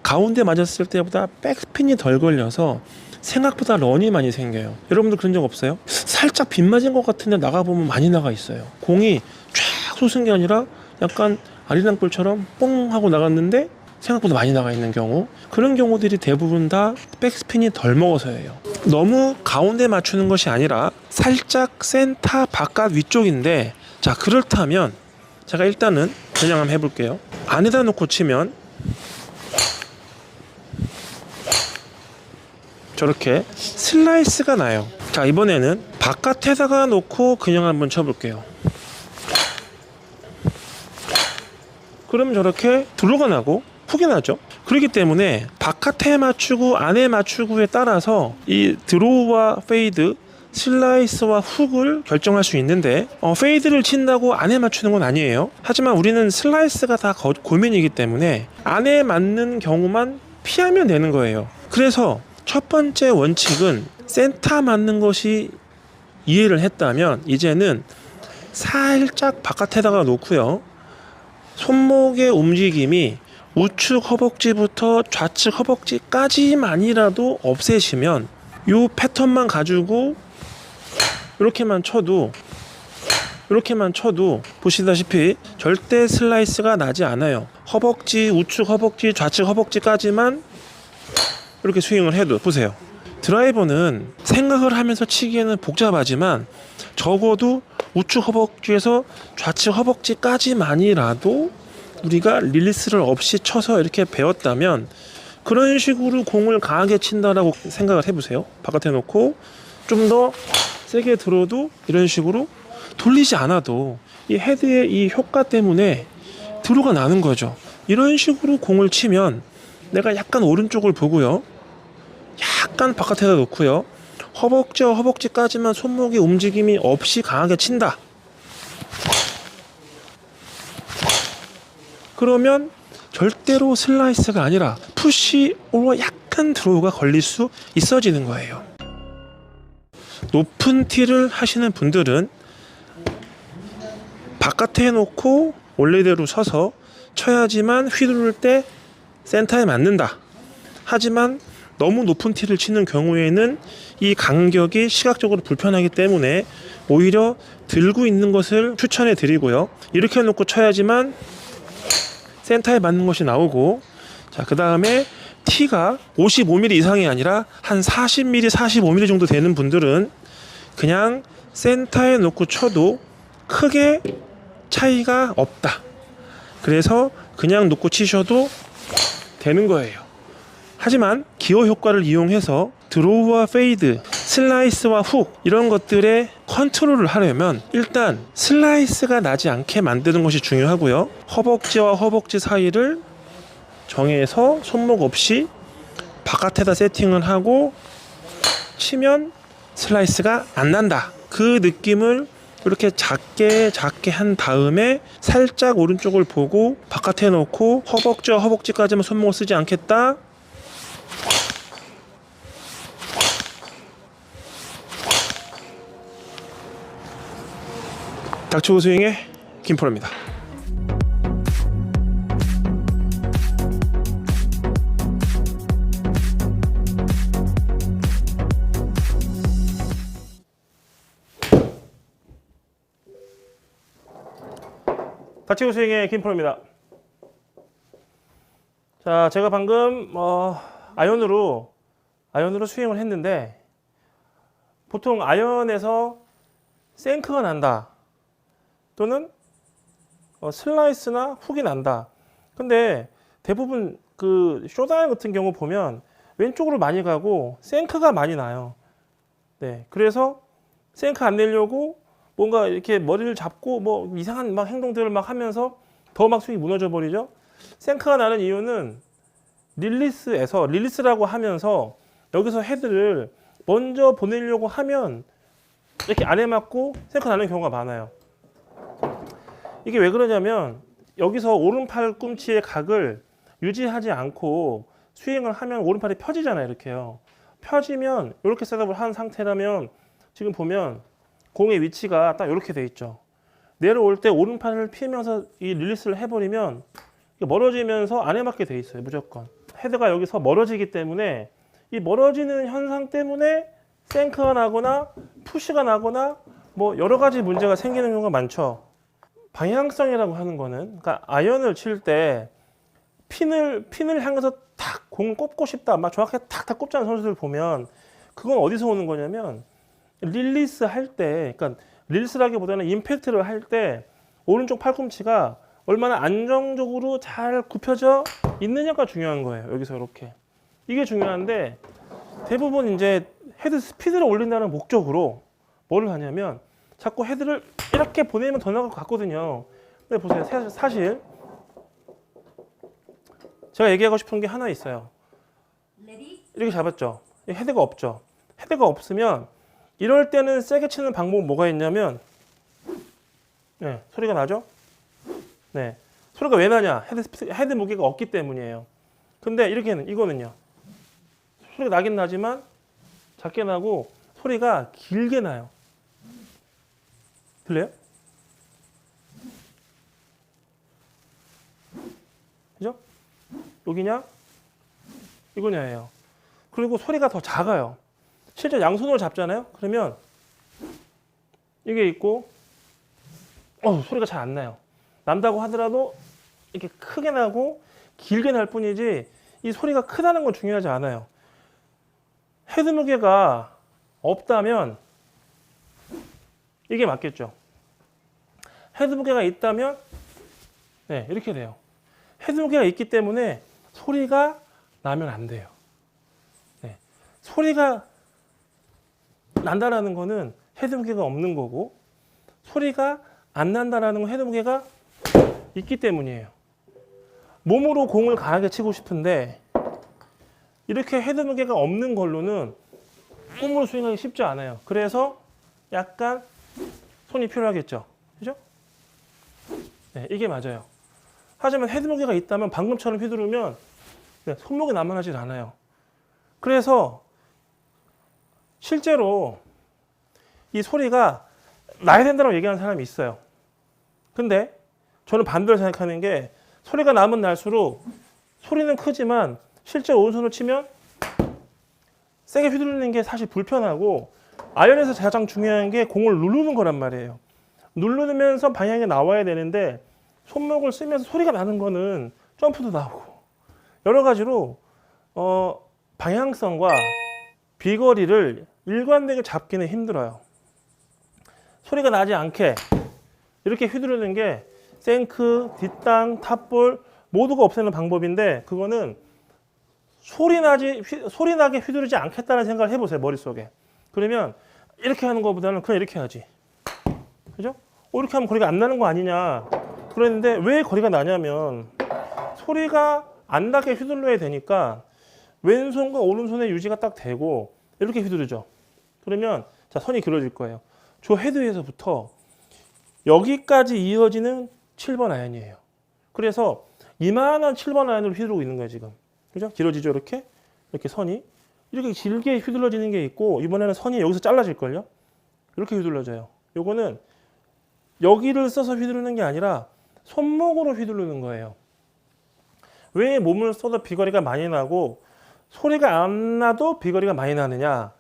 가운데 맞았을 때보다 백스핀이 덜 걸려서 생각보다 런이 많이 생겨요. 여러분들 그런 적 없어요? 살짝 빗 맞은 것 같은데 나가보면 많이 나가 있어요. 공이 쫙 솟은 게 아니라 약간 아리랑볼처럼 뽕 하고 나갔는데 생각보다 많이 나가 있는 경우, 그런 경우들이 대부분 다 백스핀이 덜 먹어서예요. 너무 가운데 맞추는 것이 아니라 살짝 센터 바깥 위쪽인데, 자, 그렇다면 제가 일단은 그냥 한번 해볼게요. 안에다 놓고 치면 저렇게 슬라이스가 나요. 자, 이번에는 바깥에다가 놓고 그냥 한번 쳐볼게요. 그러면 저렇게 드로우가 나고 훅이 나죠. 그렇기 때문에 바깥에 맞추고 안에 맞추고에 따라서 이 드로우와 페이드, 슬라이스와 훅을 결정할 수 있는데, 페이드를 친다고 안에 맞추는 건 아니에요. 하지만 우리는 슬라이스가 다 고민이기 때문에 안에 맞는 경우만 피하면 되는 거예요. 그래서 첫 번째 원칙은 센터 맞는 것이 이해를 했다면 이제는 살짝 바깥에다가 놓고요, 손목의 움직임이 우측 허벅지부터 좌측 허벅지까지만이라도 없애시면 이 패턴만 가지고 이렇게만 쳐도 이렇게만 쳐도 보시다시피 절대 슬라이스가 나지 않아요. 허벅지, 우측 허벅지, 좌측 허벅지까지만 이렇게 스윙을 해도 보세요. 드라이버는 생각을 하면서 치기에는 복잡하지만 적어도 우측 허벅지에서 좌측 허벅지까지만이라도 우리가 릴리스를 없이 쳐서 이렇게 배웠다면 그런 식으로 공을 강하게 친다라고 생각을 해보세요. 바깥에 놓고 좀 더 세게 들어도 이런 식으로 돌리지 않아도 이 헤드의 이 효과 때문에 드로우가 나는 거죠. 이런 식으로 공을 치면 내가 약간 오른쪽을 보고요, 약간 바깥에다 놓고요, 허벅지와 허벅지까지만 손목의 움직임이 없이 강하게 친다. 그러면 절대로 슬라이스가 아니라 푸시로 약간 드로우가 걸릴 수 있어지는 거예요. 높은 티를 하시는 분들은 바깥에 놓고 원래대로 서서 쳐야지만 휘두를 때 센터에 맞는다. 하지만 너무 높은 티를 치는 경우에는 이 간격이 시각적으로 불편하기 때문에 오히려 들고 있는 것을 추천해 드리고요. 이렇게 놓고 쳐야지만 센터에 맞는 것이 나오고, 자, 그 다음에 티가 55mm 이상이 아니라 한 40mm, 45mm 정도 되는 분들은 그냥 센터에 놓고 쳐도 크게 차이가 없다. 그래서 그냥 놓고 치셔도 되는 거예요. 하지만 기어 효과를 이용해서 드로우와 페이드, 슬라이스와 훅 이런 것들의 컨트롤을 하려면 일단 슬라이스가 나지 않게 만드는 것이 중요하고요. 허벅지와 허벅지 사이를 정해서 손목 없이 바깥에다 세팅을 하고 치면 슬라이스가 안 난다. 그 느낌을 이렇게 작게 한 다음에 살짝 오른쪽을 보고 바깥에 놓고 허벅지와 허벅지까지만 손목을 쓰지 않겠다. 닥치고 스윙의 김프로입니다. 닥치고 스윙의 김프로입니다. 자, 제가 방금 아이언으로 스윙을 했는데 보통 아이언에서 생크가 난다 또는 슬라이스나 훅이 난다. 근데 대부분 그 쇼다인 같은 경우 보면 왼쪽으로 많이 가고 생크가 많이 나요. 네, 그래서 생크 안 내려고 뭔가 이렇게 머리를 잡고 뭐 이상한 막 행동들을 막 하면서 더 막 스윙이 무너져 버리죠. 생크가 나는 이유는 릴리스라고 하면서 여기서 헤드를 먼저 보내려고 하면 이렇게 안에 맞고 생크 나는 경우가 많아요. 이게 왜 그러냐면 여기서 오른팔 꿈치의 각을 유지하지 않고 스윙을 하면 오른팔이 펴지잖아요. 이렇게요. 펴지면 이렇게 셋업을 한 상태라면 지금 보면 공의 위치가 딱 이렇게 돼 있죠. 내려올 때 오른팔을 피면서 이 릴리스를 해버리면 멀어지면서 안에 맞게 돼 있어요. 무조건. 헤드가 여기서 멀어지기 때문에 이 멀어지는 현상 때문에 생크가 나거나 푸시가 나거나 뭐 여러 가지 문제가 생기는 경우가 많죠. 방향성이라고 하는 거는, 그러니까 아이언을 칠 때 핀을 향해서 탁 공을 꼽고 싶다, 막 정확하게 탁탁 꼽자는 선수들 보면 그건 어디서 오는 거냐면 릴리스 할 때, 그러니까 릴리스라기보다는 임팩트를 할 때 오른쪽 팔꿈치가 얼마나 안정적으로 잘 굽혀져 있느냐가 중요한 거예요. 여기서 이렇게. 이게 중요한데 대부분 이제 헤드 스피드를 올린다는 목적으로 뭐를 하냐면 자꾸 헤드를 이렇게 보내면 더 나갈 것 같거든요. 근데 보세요. 사실 제가 얘기하고 싶은 게 하나 있어요. 이렇게 잡았죠. 헤드가 없죠. 헤드가 없으면 이럴 때는 세게 치는 방법은 뭐가 있냐면, 네, 소리가 나죠? 네, 소리가 왜 나냐? 헤드 무게가 없기 때문이에요. 근데 이거는요. 소리가 나긴 나지만 작게 나고 소리가 길게 나요. 들려요? 그죠? 여기냐? 이거냐예요. 그리고 소리가 더 작아요. 실제 양손으로 잡잖아요. 그러면 이게 있고 소리가 잘 안 나요. 난다고 하더라도 이렇게 크게 나고 길게 날 뿐이지 이 소리가 크다는 건 중요하지 않아요. 헤드 무게가 없다면 이게 맞겠죠. 헤드 무게가 있다면 네, 이렇게 돼요. 헤드 무게가 있기 때문에 소리가 나면 안 돼요. 네, 소리가 난다라는 거는 헤드 무게가 없는 거고, 소리가 안 난다라는 건 헤드 무게가 있기 때문이에요. 몸으로 공을 강하게 치고 싶은데 이렇게 헤드 무게가 없는 걸로는 홈으로 스윙하기 쉽지 않아요. 그래서 약간 손이 필요하겠죠. 그죠? 네, 이게 맞아요. 하지만 헤드 무게가 있다면 방금처럼 휘두르면 손목이 남아나질 않아요. 그래서 실제로 이 소리가 나야 된다고 얘기하는 사람이 있어요. 근데 저는 반대로 생각하는 게 소리가 나면 날수록 소리는 크지만 실제 오른손으로 치면 세게 휘두르는 게 사실 불편하고, 아이언에서 가장 중요한 게 공을 누르는 거란 말이에요. 누르면서 방향이 나와야 되는데 손목을 쓰면서 소리가 나는 거는 점프도 나오고 여러 가지로 방향성과 비거리를 일관되게 잡기는 힘들어요. 소리가 나지 않게 이렇게 휘두르는 게 생크, 뒷땅, 탑볼 모두가 없애는 방법인데, 그거는 소리 나게 휘두르지 않겠다는 생각을 해보세요, 머릿속에. 그러면 이렇게 하는 것보다는 그냥 이렇게 하지. 그죠? 이렇게 하면 거리가 안 나는 거 아니냐. 그랬는데 왜 거리가 나냐면 소리가 안 나게 휘둘러야 되니까 왼손과 오른손의 유지가 딱 되고 이렇게 휘두르죠. 그러면 자, 선이 길어질 거예요. 저 헤드에서부터 여기까지 이어지는 7번 아이언이에요. 그래서 이만한 7번 아이언으로 휘두르고 있는 거예요, 지금. 그죠? 길어지죠, 이렇게? 이렇게 선이. 이렇게 길게 휘둘러지는 게 있고, 이번에는 선이 여기서 잘라질걸요? 이렇게 휘둘러져요. 요거는 여기를 써서 휘두르는 게 아니라 손목으로 휘두르는 거예요. 왜 몸을 써도 비거리가 많이 나고 소리가 안 나도 비거리가 많이 나느냐?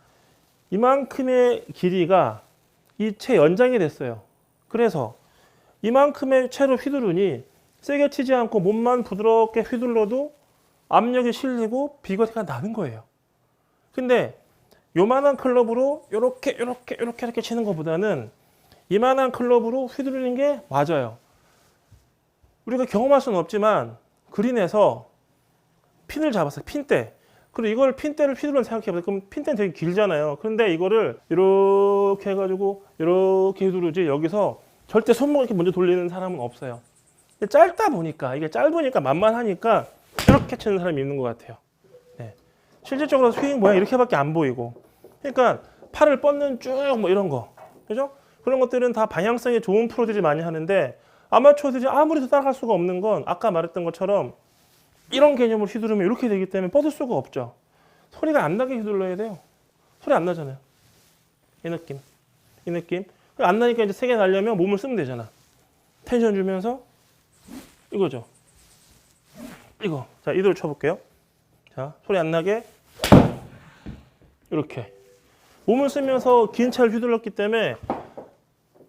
이만큼의 길이가 이 채 연장이 됐어요. 그래서 이만큼의 채로 휘두르니 세게 치지 않고 몸만 부드럽게 휘둘러도 압력이 실리고 비거리가 나는 거예요. 근데 요만한 클럽으로 이렇게 치는 것보다는 이만한 클럽으로 휘두르는 게 맞아요. 우리가 경험할 수는 없지만 그린에서 핀을 잡았어요. 핀대. 그리고 이걸 핀대를 휘두르는 생각해보세요. 그럼 핀대는 되게 길잖아요. 그런데 이거를 이렇게 해가지고 이렇게 휘두르지, 여기서 절대 손목을 이렇게 먼저 돌리는 사람은 없어요. 짧다 보니까, 이게 짧으니까 만만하니까 이렇게 치는 사람이 있는 것 같아요. 네. 실질적으로 스윙 모양 이렇게밖에 안 보이고, 그러니까 팔을 뻗는 쭉 뭐 이런 거, 그죠? 그런 것들은 다 방향성이 좋은 프로들이 많이 하는데 아마추어들이 아무리 따라갈 수가 없는 건 아까 말했던 것처럼 이런 개념을 휘두르면 이렇게 되기 때문에 뻗을 수가 없죠. 소리가 안 나게 휘둘러야 돼요. 소리 안 나잖아요. 이 느낌. 이 느낌. 안 나니까 이제 세게 나려면 몸을 쓰면 되잖아. 텐션 주면서 이거죠. 이거. 자, 이대로 쳐볼게요. 자, 소리 안 나게 이렇게. 몸을 쓰면서 긴 차를 휘둘렀기 때문에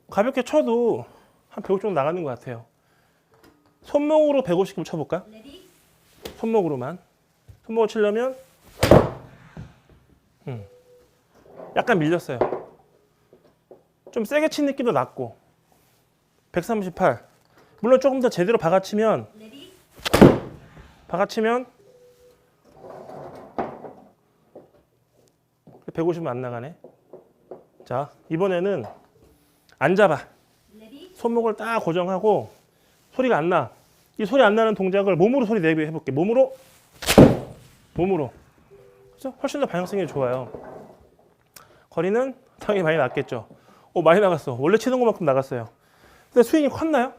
가볍게 쳐도 한 150 정도 나가는 것 같아요. 손목으로 150 쳐볼까? 손목으로만. 손목을 치려면 약간 밀렸어요. 좀 세게 친 느낌도 났고. 138. 물론 조금 더 제대로 박아치면 150은 안 나가네. 자, 이번에는 안 잡아. 손목을 딱 고정하고 소리가 안 나. 이 소리 안 나는 동작을 몸으로 소리 내게 해볼게. 몸으로. 그죠? 훨씬 더 방향성이 좋아요. 거리는 당연히 많이 났겠죠. 많이 나갔어. 원래 치는 것만큼 나갔어요. 근데 스윙이 컸나요?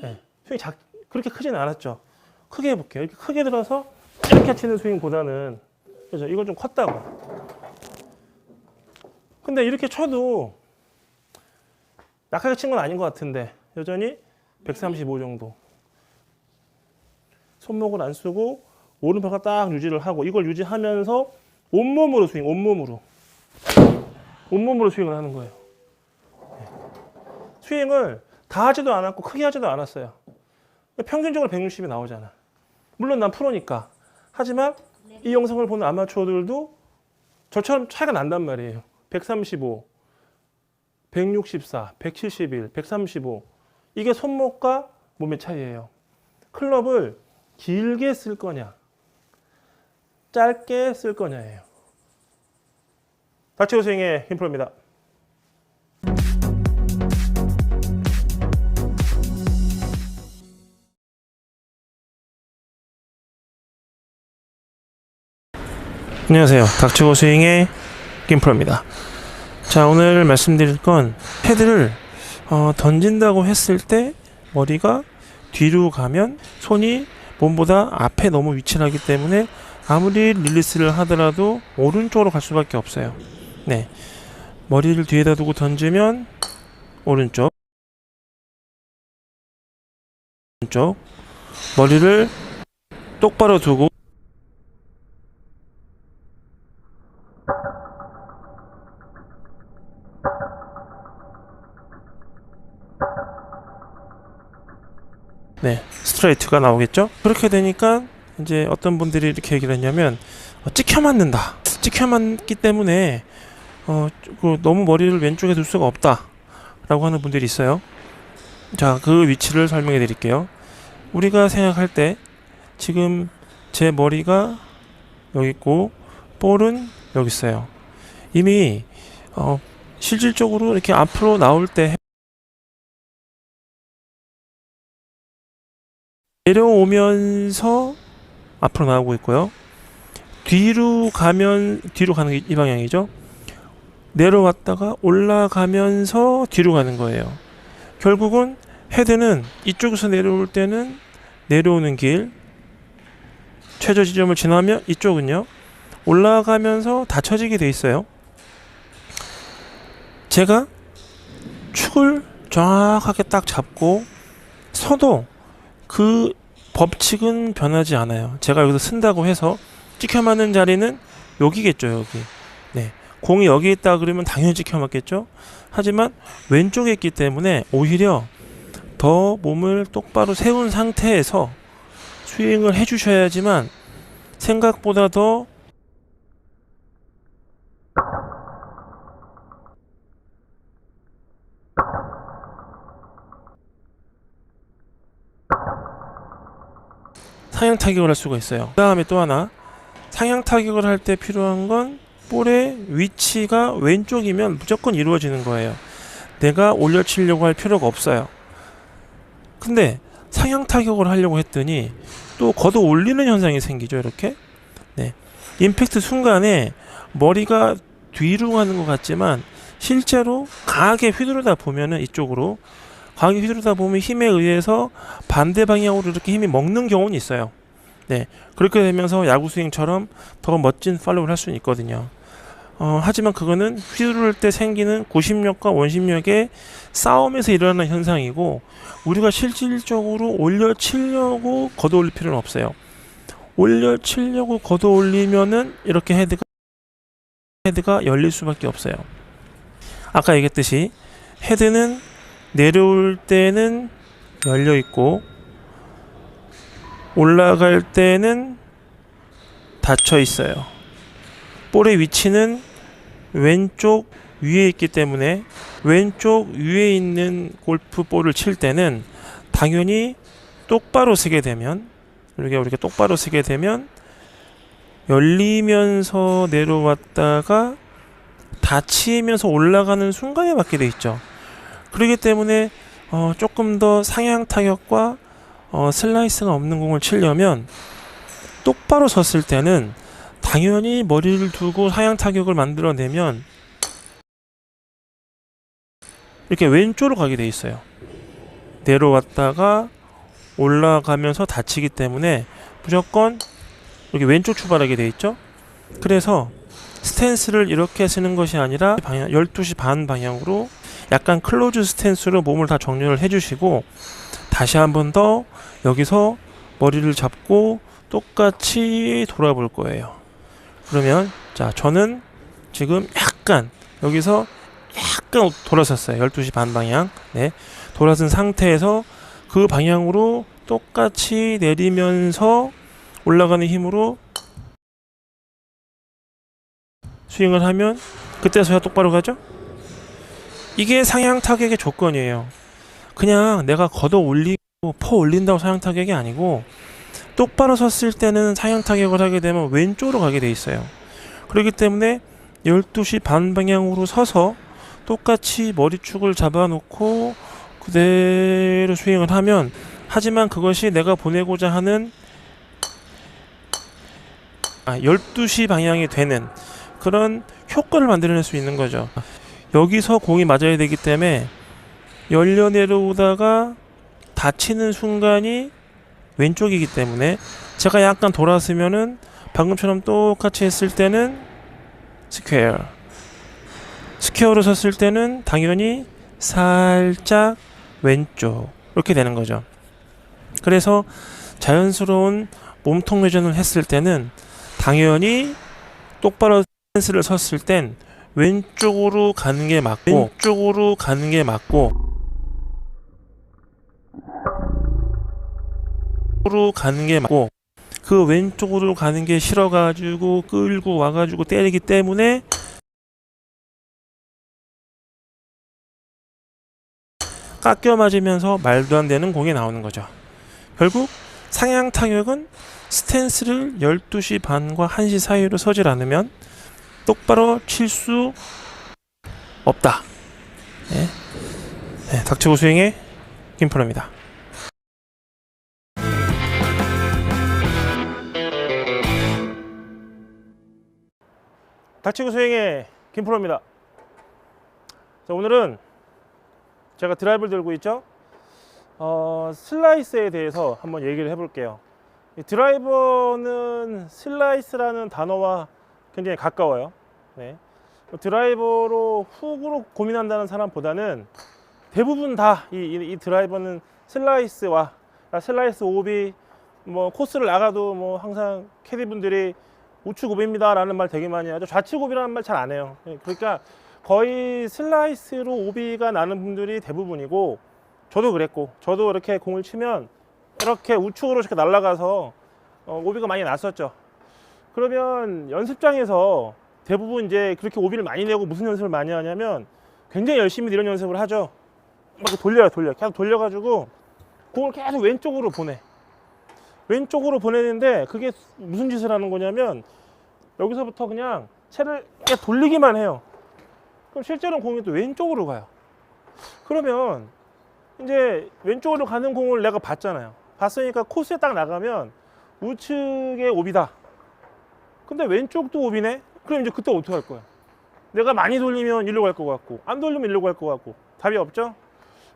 네. 스윙이 그렇게 크지는 않았죠. 크게 해볼게요. 이렇게 크게 들어서 이렇게 치는 스윙보다는, 그죠? 이건 좀 컸다고. 근데 이렇게 쳐도 약하게 친 건 아닌 것 같은데 여전히 135 정도. 손목을 안 쓰고 오른팔과 딱 유지를 하고, 이걸 유지하면서 온몸으로 스윙, 온몸으로 스윙을 하는 거예요. 스윙을 다 하지도 않았고 크게 하지도 않았어요. 평균적으로 160이 나오잖아. 물론 난 프로니까. 하지만 이 영상을 보는 아마추어들도 저처럼 차이가 난단 말이에요. 135, 164, 171, 135. 이게 손목과 몸의 차이예요. 클럽을 길게 쓸 거냐, 짧게 쓸 거냐예요. 닥치고 스윙의 힘프로입니다. 안녕하세요. 닥치고 스윙의 김프로입니다. 자, 오늘 말씀드릴 건 헤드를 던진다고 했을 때 머리가 뒤로 가면 손이 몸보다 앞에 너무 위치를 하기 때문에 아무리 릴리스를 하더라도 오른쪽으로 갈 수밖에 없어요. 네, 머리를 뒤에다 두고 던지면 오른쪽, 머리를 똑바로 두고 네, 스트레이트가 나오겠죠? 그렇게 되니까 이제 어떤 분들이 이렇게 얘기를 했냐면 찍혀 맞는다. 찍혀 맞기 때문에 너무 머리를 왼쪽에 둘 수가 없다 라고 하는 분들이 있어요. 자, 그 위치를 설명해 드릴게요. 우리가 생각할 때 지금 제 머리가 여기 있고 볼은 여기 있어요. 이미 실질적으로 이렇게 앞으로 나올 때 내려오면서 앞으로 나오고 있고요. 뒤로 가는 게 이 방향이죠. 내려왔다가 올라가면서 뒤로 가는 거예요. 결국은 헤드는 이쪽에서 내려올 때는 내려오는 길, 최저 지점을 지나면 이쪽은요 올라가면서 닫혀지게 돼 있어요. 제가 축을 정확하게 딱 잡고 서도 그 법칙은 변하지 않아요. 제가 여기서 쓴다고 해서 찍혀 맞는 자리는 여기겠죠, 여기. 네, 공이 여기 있다 그러면 당연히 찍혀 맞겠죠. 하지만 왼쪽에 있기 때문에 오히려 더 몸을 똑바로 세운 상태에서 스윙을 해주셔야지만 생각보다 더 상향 타격을 할 수가 있어요. 그 다음에 또 하나, 상향 타격을 할 때 필요한 건 볼의 위치가 왼쪽이면 무조건 이루어지는 거예요. 내가 올려치려고 할 필요가 없어요. 근데 상향 타격을 하려고 했더니 또 걷어 올리는 현상이 생기죠. 이렇게. 네, 임팩트 순간에 머리가 뒤로 가는 것 같지만 실제로 강하게 휘두르다 보면은 이쪽으로 강하게 휘두르다 보면 힘에 의해서 반대 방향으로 이렇게 힘이 먹는 경우는 있어요. 네, 그렇게 되면서 야구 스윙처럼 더 멋진 팔로우를 할 수는 있거든요. 하지만 그거는 휘두를 때 생기는 구심력과 원심력의 싸움에서 일어나는 현상이고 우리가 실질적으로 올려치려고 걷어 올릴 필요는 없어요. 올려치려고 걷어 올리면은 이렇게 헤드가 열릴 수밖에 없어요. 아까 얘기했듯이 헤드는 내려올 때는 열려 있고 올라갈 때는 닫혀 있어요. 볼의 위치는 왼쪽 위에 있기 때문에 왼쪽 위에 있는 골프 볼을 칠 때는 당연히 똑바로 쓰게 되면 우리가 똑바로 쓰게 되면 열리면서 내려왔다가 닫히면서 올라가는 순간에 맞게 돼 있죠. 그렇기 때문에 조금 더 상향 타격과 슬라이스가 없는 공을 치려면 똑바로 섰을 때는 당연히 머리를 두고 상향 타격을 만들어내면 이렇게 왼쪽으로 가게 돼 있어요. 내려왔다가 올라가면서 닫히기 때문에 무조건 이렇게 왼쪽 출발하게 돼 있죠. 그래서 스탠스를 이렇게 쓰는 것이 아니라 방향 12시 반 방향으로 약간 클로즈 스탠스로 몸을 다 정렬을 해주시고 다시 한 번 더 여기서 머리를 잡고 똑같이 돌아볼 거예요. 그러면 자, 저는 지금 약간 여기서 약간 돌아섰어요. 12시 반 방향. 네, 돌아선 상태에서 그 방향으로 똑같이 내리면서 올라가는 힘으로 스윙을 하면 그때서야 똑바로 가죠. 이게 상향 타격의 조건이에요. 그냥 내가 걷어 올리고 퍼 올린다고 상향 타격이 아니고, 똑바로 섰을 때는 상향 타격을 하게 되면 왼쪽으로 가게 돼 있어요. 그렇기 때문에 12시 반 방향으로 서서 똑같이 머리축을 잡아놓고 그대로 스윙을 하면, 하지만 그것이 내가 보내고자 하는 12시 방향이 되는 그런 효과를 만들어낼 수 있는 거죠. 여기서 공이 맞아야 되기 때문에 열려 내려오다가 닫히는 순간이 왼쪽이기 때문에, 제가 약간 돌았으면은 방금처럼 똑같이 했을 때는 스퀘어로 섰을 때는 당연히 살짝 왼쪽, 이렇게 되는 거죠. 그래서 자연스러운 몸통 회전을 했을 때는 당연히 똑바로 스탠스를 섰을 땐 왼쪽으로 가는 게 맞고, 그 왼쪽으로 가는 게 싫어가지고 끌고 와가지고 때리기 때문에 깎여 맞으면서 말도 안 되는 공이 나오는 거죠. 결국 상향 타격은 스탠스를 12시 반과 1시 사이로 서질 않으면 똑바로 칠 수 없다. 닥치고 스윙의 김프로입니다. 닥치고 스윙의 김프로입니다. 자, 오늘은 제가 드라이브를 들고 있죠. 슬라이스에 대해서 한번 얘기를 해볼게요. 이 드라이버는 슬라이스라는 단어와 굉장히 가까워요. 네. 드라이버로 훅으로 고민한다는 사람보다는 대부분 다 이 드라이버는 슬라이스와, 슬라이스 오비, 뭐 코스를 나가도 뭐 항상 캐디분들이 우측 오비입니다 라는 말 되게 많이 하죠. 좌측 오비라는 말 잘 안 해요. 그러니까 거의 슬라이스로 오비가 나는 분들이 대부분이고, 저도 그랬고, 저도 이렇게 공을 치면 이렇게 우측으로 이렇게 날아가서 오비가 많이 났었죠. 그러면 연습장에서 대부분 이제 그렇게 오비를 많이 내고 무슨 연습을 많이 하냐면, 굉장히 열심히 이런 연습을 하죠. 막 돌려요. 계속 돌려가지고 공을 계속 왼쪽으로 왼쪽으로 보내는데, 그게 무슨 짓을 하는 거냐면 여기서부터 그냥 채를 이렇게 돌리기만 해요. 그럼 실제로는 공이 또 왼쪽으로 가요. 그러면 이제 왼쪽으로 가는 공을 내가 봤잖아요. 봤으니까 코스에 딱 나가면 우측에 오비다. 근데 왼쪽도 오비네? 그럼 이제 그때 어떻게 할 거야? 내가 많이 돌리면 일로 갈 것 같고, 안 돌리면 일로 갈 것 같고, 답이 없죠?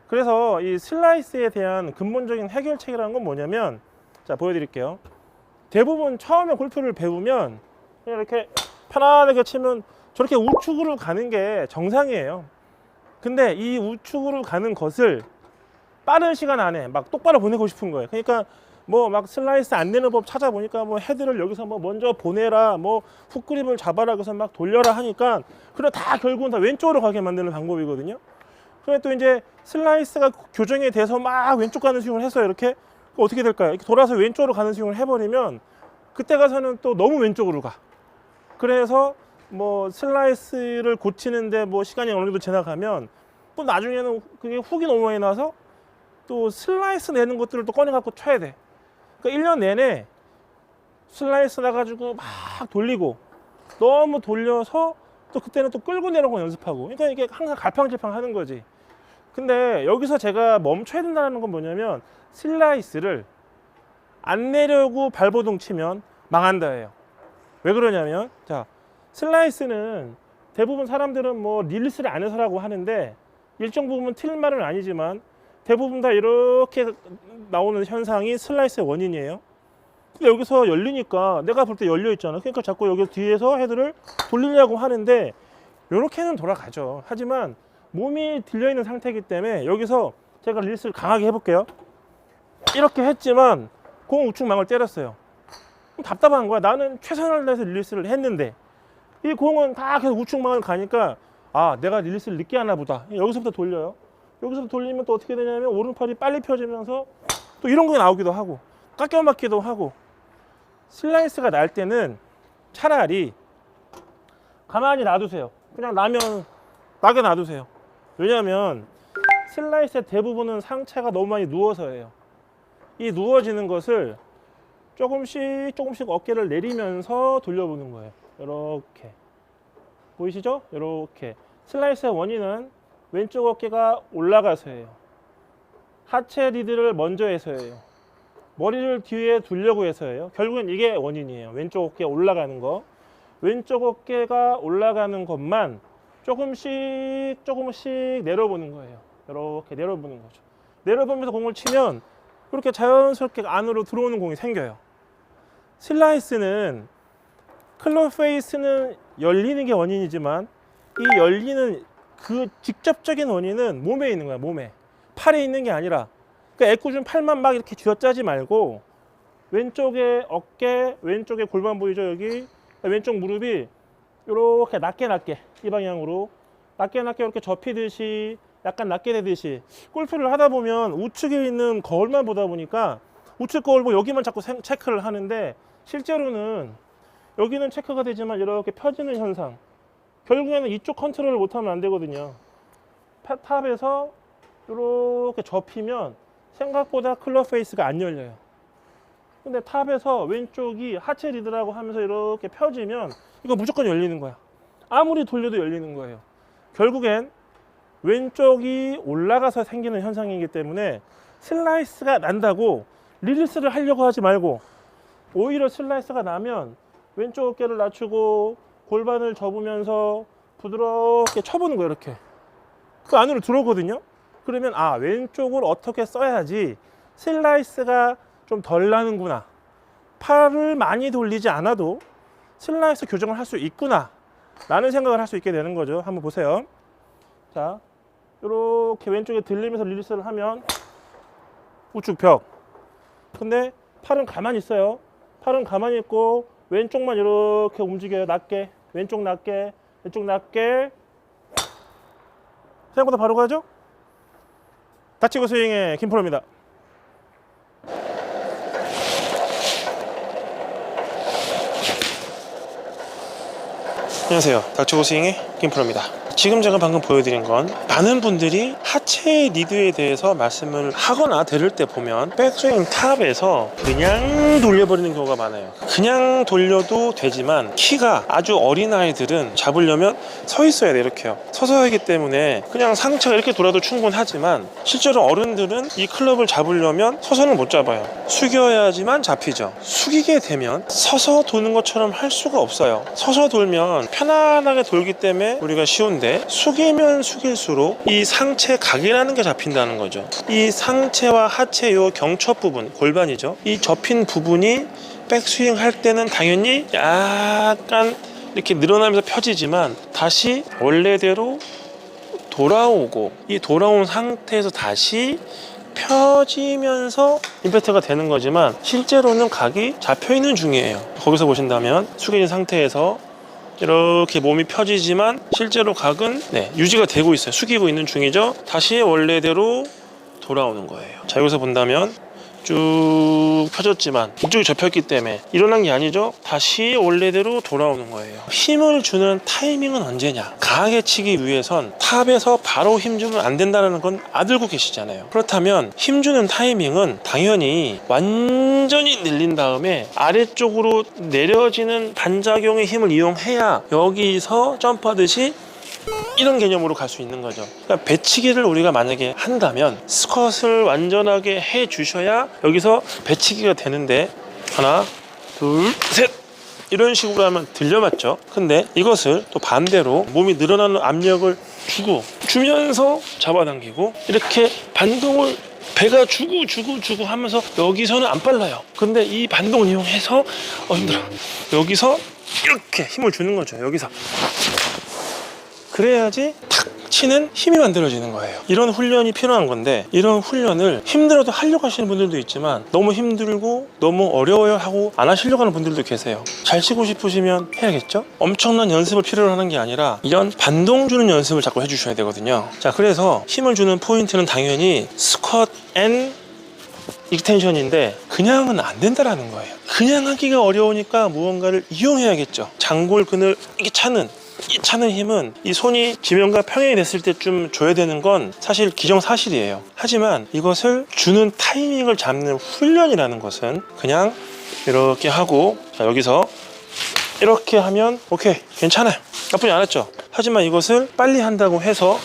그래서 이 슬라이스에 대한 근본적인 해결책이라는 건 뭐냐면, 자, 보여드릴게요. 대부분 처음에 골프를 배우면 그냥 이렇게 편안하게 치면 저렇게 우측으로 가는 게 정상이에요. 근데 이 우측으로 가는 것을 빠른 시간 안에 막 똑바로 보내고 싶은 거예요. 그러니까 뭐 막 슬라이스 안 되는 법 찾아보니까 뭐 헤드를 여기서 뭐 먼저 보내라, 뭐 훅그립을 잡아라, 그래서 막 돌려라 하니까, 그래 다 결국은 다 왼쪽으로 가게 만드는 방법이거든요. 그래 또 이제 슬라이스가 교정이 돼서 막 왼쪽 가는 스윙을 했어요. 이렇게 어떻게 될까요? 이렇게 돌아서 왼쪽으로 가는 스윙을 해버리면 그때 가서는 또 너무 왼쪽으로 가. 그래서 뭐 슬라이스를 고치는데 뭐 시간이 어느 정도 지나가면 또 나중에는 그게 훅이 너무 많이 나서 또 슬라이스 내는 것들을 또 꺼내 갖고 쳐야 돼. 그러니까 1년 내내 슬라이스 나가지고 막 돌리고, 너무 돌려서 또 그때는 또 끌고 내려오고 연습하고, 그러니까 이게 항상 갈팡질팡 하는 거지. 근데 여기서 제가 멈춰야 된다는 건 뭐냐면, 슬라이스를 안 내려고 발버둥 치면 망한다예요. 왜 그러냐면, 자, 슬라이스는 대부분 사람들은 뭐 릴리스를 안 해서라고 하는데, 일정 부분 틀린 말은 아니지만 대부분 다 이렇게 나오는 현상이 슬라이스의 원인이에요. 근데 여기서 열리니까 내가 볼 때 열려 있잖아. 그러니까 자꾸 여기 뒤에서 헤드를 돌리려고 하는데 이렇게는 돌아가죠. 하지만 몸이 들려 있는 상태이기 때문에 여기서 제가 릴리스를 강하게 해볼게요. 이렇게 했지만 공 우측망을 때렸어요. 그럼 답답한 거야. 나는 최선을 다해서 릴리스를 했는데 이 공은 다 계속 우측망을 가니까, 아, 내가 릴리스를 늦게 하나 보다. 여기서부터 돌려요. 여기서 돌리면 또 어떻게 되냐면 오른팔이 빨리 펴지면서 또 이런 거 나오기도 하고 깎여 맞기도 하고. 슬라이스가 날 때는 차라리 가만히 놔두세요. 그냥 나면 나게 놔두세요. 왜냐하면 슬라이스의 대부분은 상체가 너무 많이 누워서예요. 이 누워지는 것을 조금씩 어깨를 내리면서 돌려보는 거예요. 이렇게 보이시죠? 이렇게. 슬라이스의 원인은 왼쪽 어깨가 올라가서예요. 하체 리드를 먼저 해서예요. 머리를 뒤에 두려고 해서예요. 결국엔 이게 원인이에요. 왼쪽 어깨 올라가는 거. 왼쪽 어깨가 올라가는 것만 조금씩 내려보는 거예요. 이렇게 내려보는 거죠. 내려보면서 공을 치면 이렇게 자연스럽게 안으로 들어오는 공이 생겨요. 슬라이스는 클럽 페이스는 열리는 게 원인이지만 이 열리는 그 직접적인 원인은 몸에 있는 거야. 몸에. 팔에 있는 게 아니라. 그러니까 애꿎은 팔만 막 이렇게 쥐어짜지 말고 왼쪽에 어깨, 왼쪽에 골반 보이죠? 여기 왼쪽 무릎이 이렇게 낮게 이 방향으로 낮게 이렇게 접히듯이 약간 낮게 되듯이. 골프를 하다 보면 우측에 있는 거울만 보다 보니까 우측 거울 보고 여기만 자꾸 체크를 하는데 실제로는 여기는 체크가 되지만 이렇게 펴지는 현상, 결국에는 이쪽 컨트롤을 못하면 안 되거든요. 탑에서 이렇게 접히면 생각보다 클럽 페이스가 안 열려요. 근데 탑에서 왼쪽이 하체 리드라고 하면서 이렇게 펴지면 이거 무조건 열리는 거야. 아무리 돌려도 열리는 거예요. 결국엔 왼쪽이 올라가서 생기는 현상이기 때문에 슬라이스가 난다고 릴리스를 하려고 하지 말고 오히려 슬라이스가 나면 왼쪽 어깨를 낮추고 골반을 접으면서 부드럽게 쳐보는 거예요. 이렇게 그 안으로 들어오거든요. 그러면 아, 왼쪽을 어떻게 써야지 슬라이스가 좀 덜 나는구나, 팔을 많이 돌리지 않아도 슬라이스 교정을 할 수 있구나 라는 생각을 할 수 있게 되는 거죠. 한번 보세요. 자, 이렇게 왼쪽에 들리면서 릴리스를 하면 우측 벽. 근데 팔은 가만히 있어요. 팔은 가만히 있고 왼쪽만 이렇게 움직여요. 낮게. 왼쪽 낮게, 왼쪽 낮게. 생각보다 바로 가죠? 다치고 스윙의 김프로입니다. 안녕하세요. 닥치고 스윙의 김프로입니다. 지금 제가 방금 보여드린 건 많은 분들이 하체 리드에 대해서 말씀을 하거나 들을 때 보면 백스윙 탑에서 그냥 돌려버리는 경우가 많아요. 그냥 돌려도 되지만 키가 아주 어린 아이들은 잡으려면 서 있어야 돼. 이렇게요. 서서 하기 때문에 그냥 상체가 이렇게 돌아도 충분하지만 실제로 어른들은 이 클럽을 잡으려면 서서는 못 잡아요. 숙여야지만 잡히죠. 숙이게 되면 서서 도는 것처럼 할 수가 없어요. 서서 돌면 편안하게 돌기 때문에 우리가 쉬운데 숙이면 숙일수록 이 상체 각이라는 게 잡힌다는 거죠. 이 상체와 하체 요 경첩 부분, 골반이죠. 이 접힌 부분이 백스윙 할 때는 당연히 약간 이렇게 늘어나면서 펴지지만 다시 원래대로 돌아오고 이 돌아온 상태에서 다시 펴지면서 임팩트가 되는 거지만 실제로는 각이 잡혀 있는 중이에요. 거기서 보신다면 숙여진 상태에서 이렇게 몸이 펴지지만 실제로 각은 유지가 되고 있어요. 숙이고 있는 중이죠. 다시 원래대로 돌아오는 거예요. 자, 여기서 본다면 쭉 펴졌지만 이쪽이 접혔기 때문에 일어난 게 아니죠. 다시 원래대로 돌아오는 거예요. 힘을 주는 타이밍은 언제냐? 강하게 치기 위해선 탑에서 바로 힘주면 안 된다는 건 알고 계시잖아요. 그렇다면 힘주는 타이밍은 당연히 완전히 늘린 다음에 아래쪽으로 내려지는 반작용의 힘을 이용해야 여기서 점프하듯이 이런 개념으로 갈 수 있는 거죠. 그러니까 배치기를 우리가 만약에 한다면 스쿼트를 완전하게 해 주셔야 여기서 배치기가 되는데 하나, 둘, 셋 이런 식으로 하면 들려맞죠. 근데 이것을 또 반대로 몸이 늘어나는 압력을 주면서 잡아당기고 이렇게 반동을 배가 주고 하면서 여기서는 안 빨라요. 근데 이 반동을 이용해서 힘들어. 여기서 이렇게 힘을 주는 거죠. 여기서 그래야지 탁 치는 힘이 만들어지는 거예요. 이런 훈련이 필요한 건데, 이런 훈련을 힘들어도 하려고 하시는 분들도 있지만 너무 힘들고 너무 어려워요 하고 안 하시려고 하는 분들도 계세요. 잘 치고 싶으시면 해야겠죠? 엄청난 연습을 필요로 하는 게 아니라 이런 반동 주는 연습을 자꾸 해주셔야 되거든요. 자, 그래서 힘을 주는 포인트는 당연히 스쿼트 앤 익스텐션인데 그냥은 안 된다라는 거예요. 그냥 하기가 어려우니까 무언가를 이용해야겠죠. 장골근을 이렇게 차는 힘은 이 손이 지면과 평행이 됐을 때쯤 줘야 되는 건 사실 기정사실이에요. 하지만 이것을 주는 타이밍을 잡는 훈련이라는 것은 그냥 이렇게 하고, 자, 여기서 이렇게 하면 오케이, 괜찮아요, 나쁘지 않았죠. 하지만 이것을 빨리 한다고 해서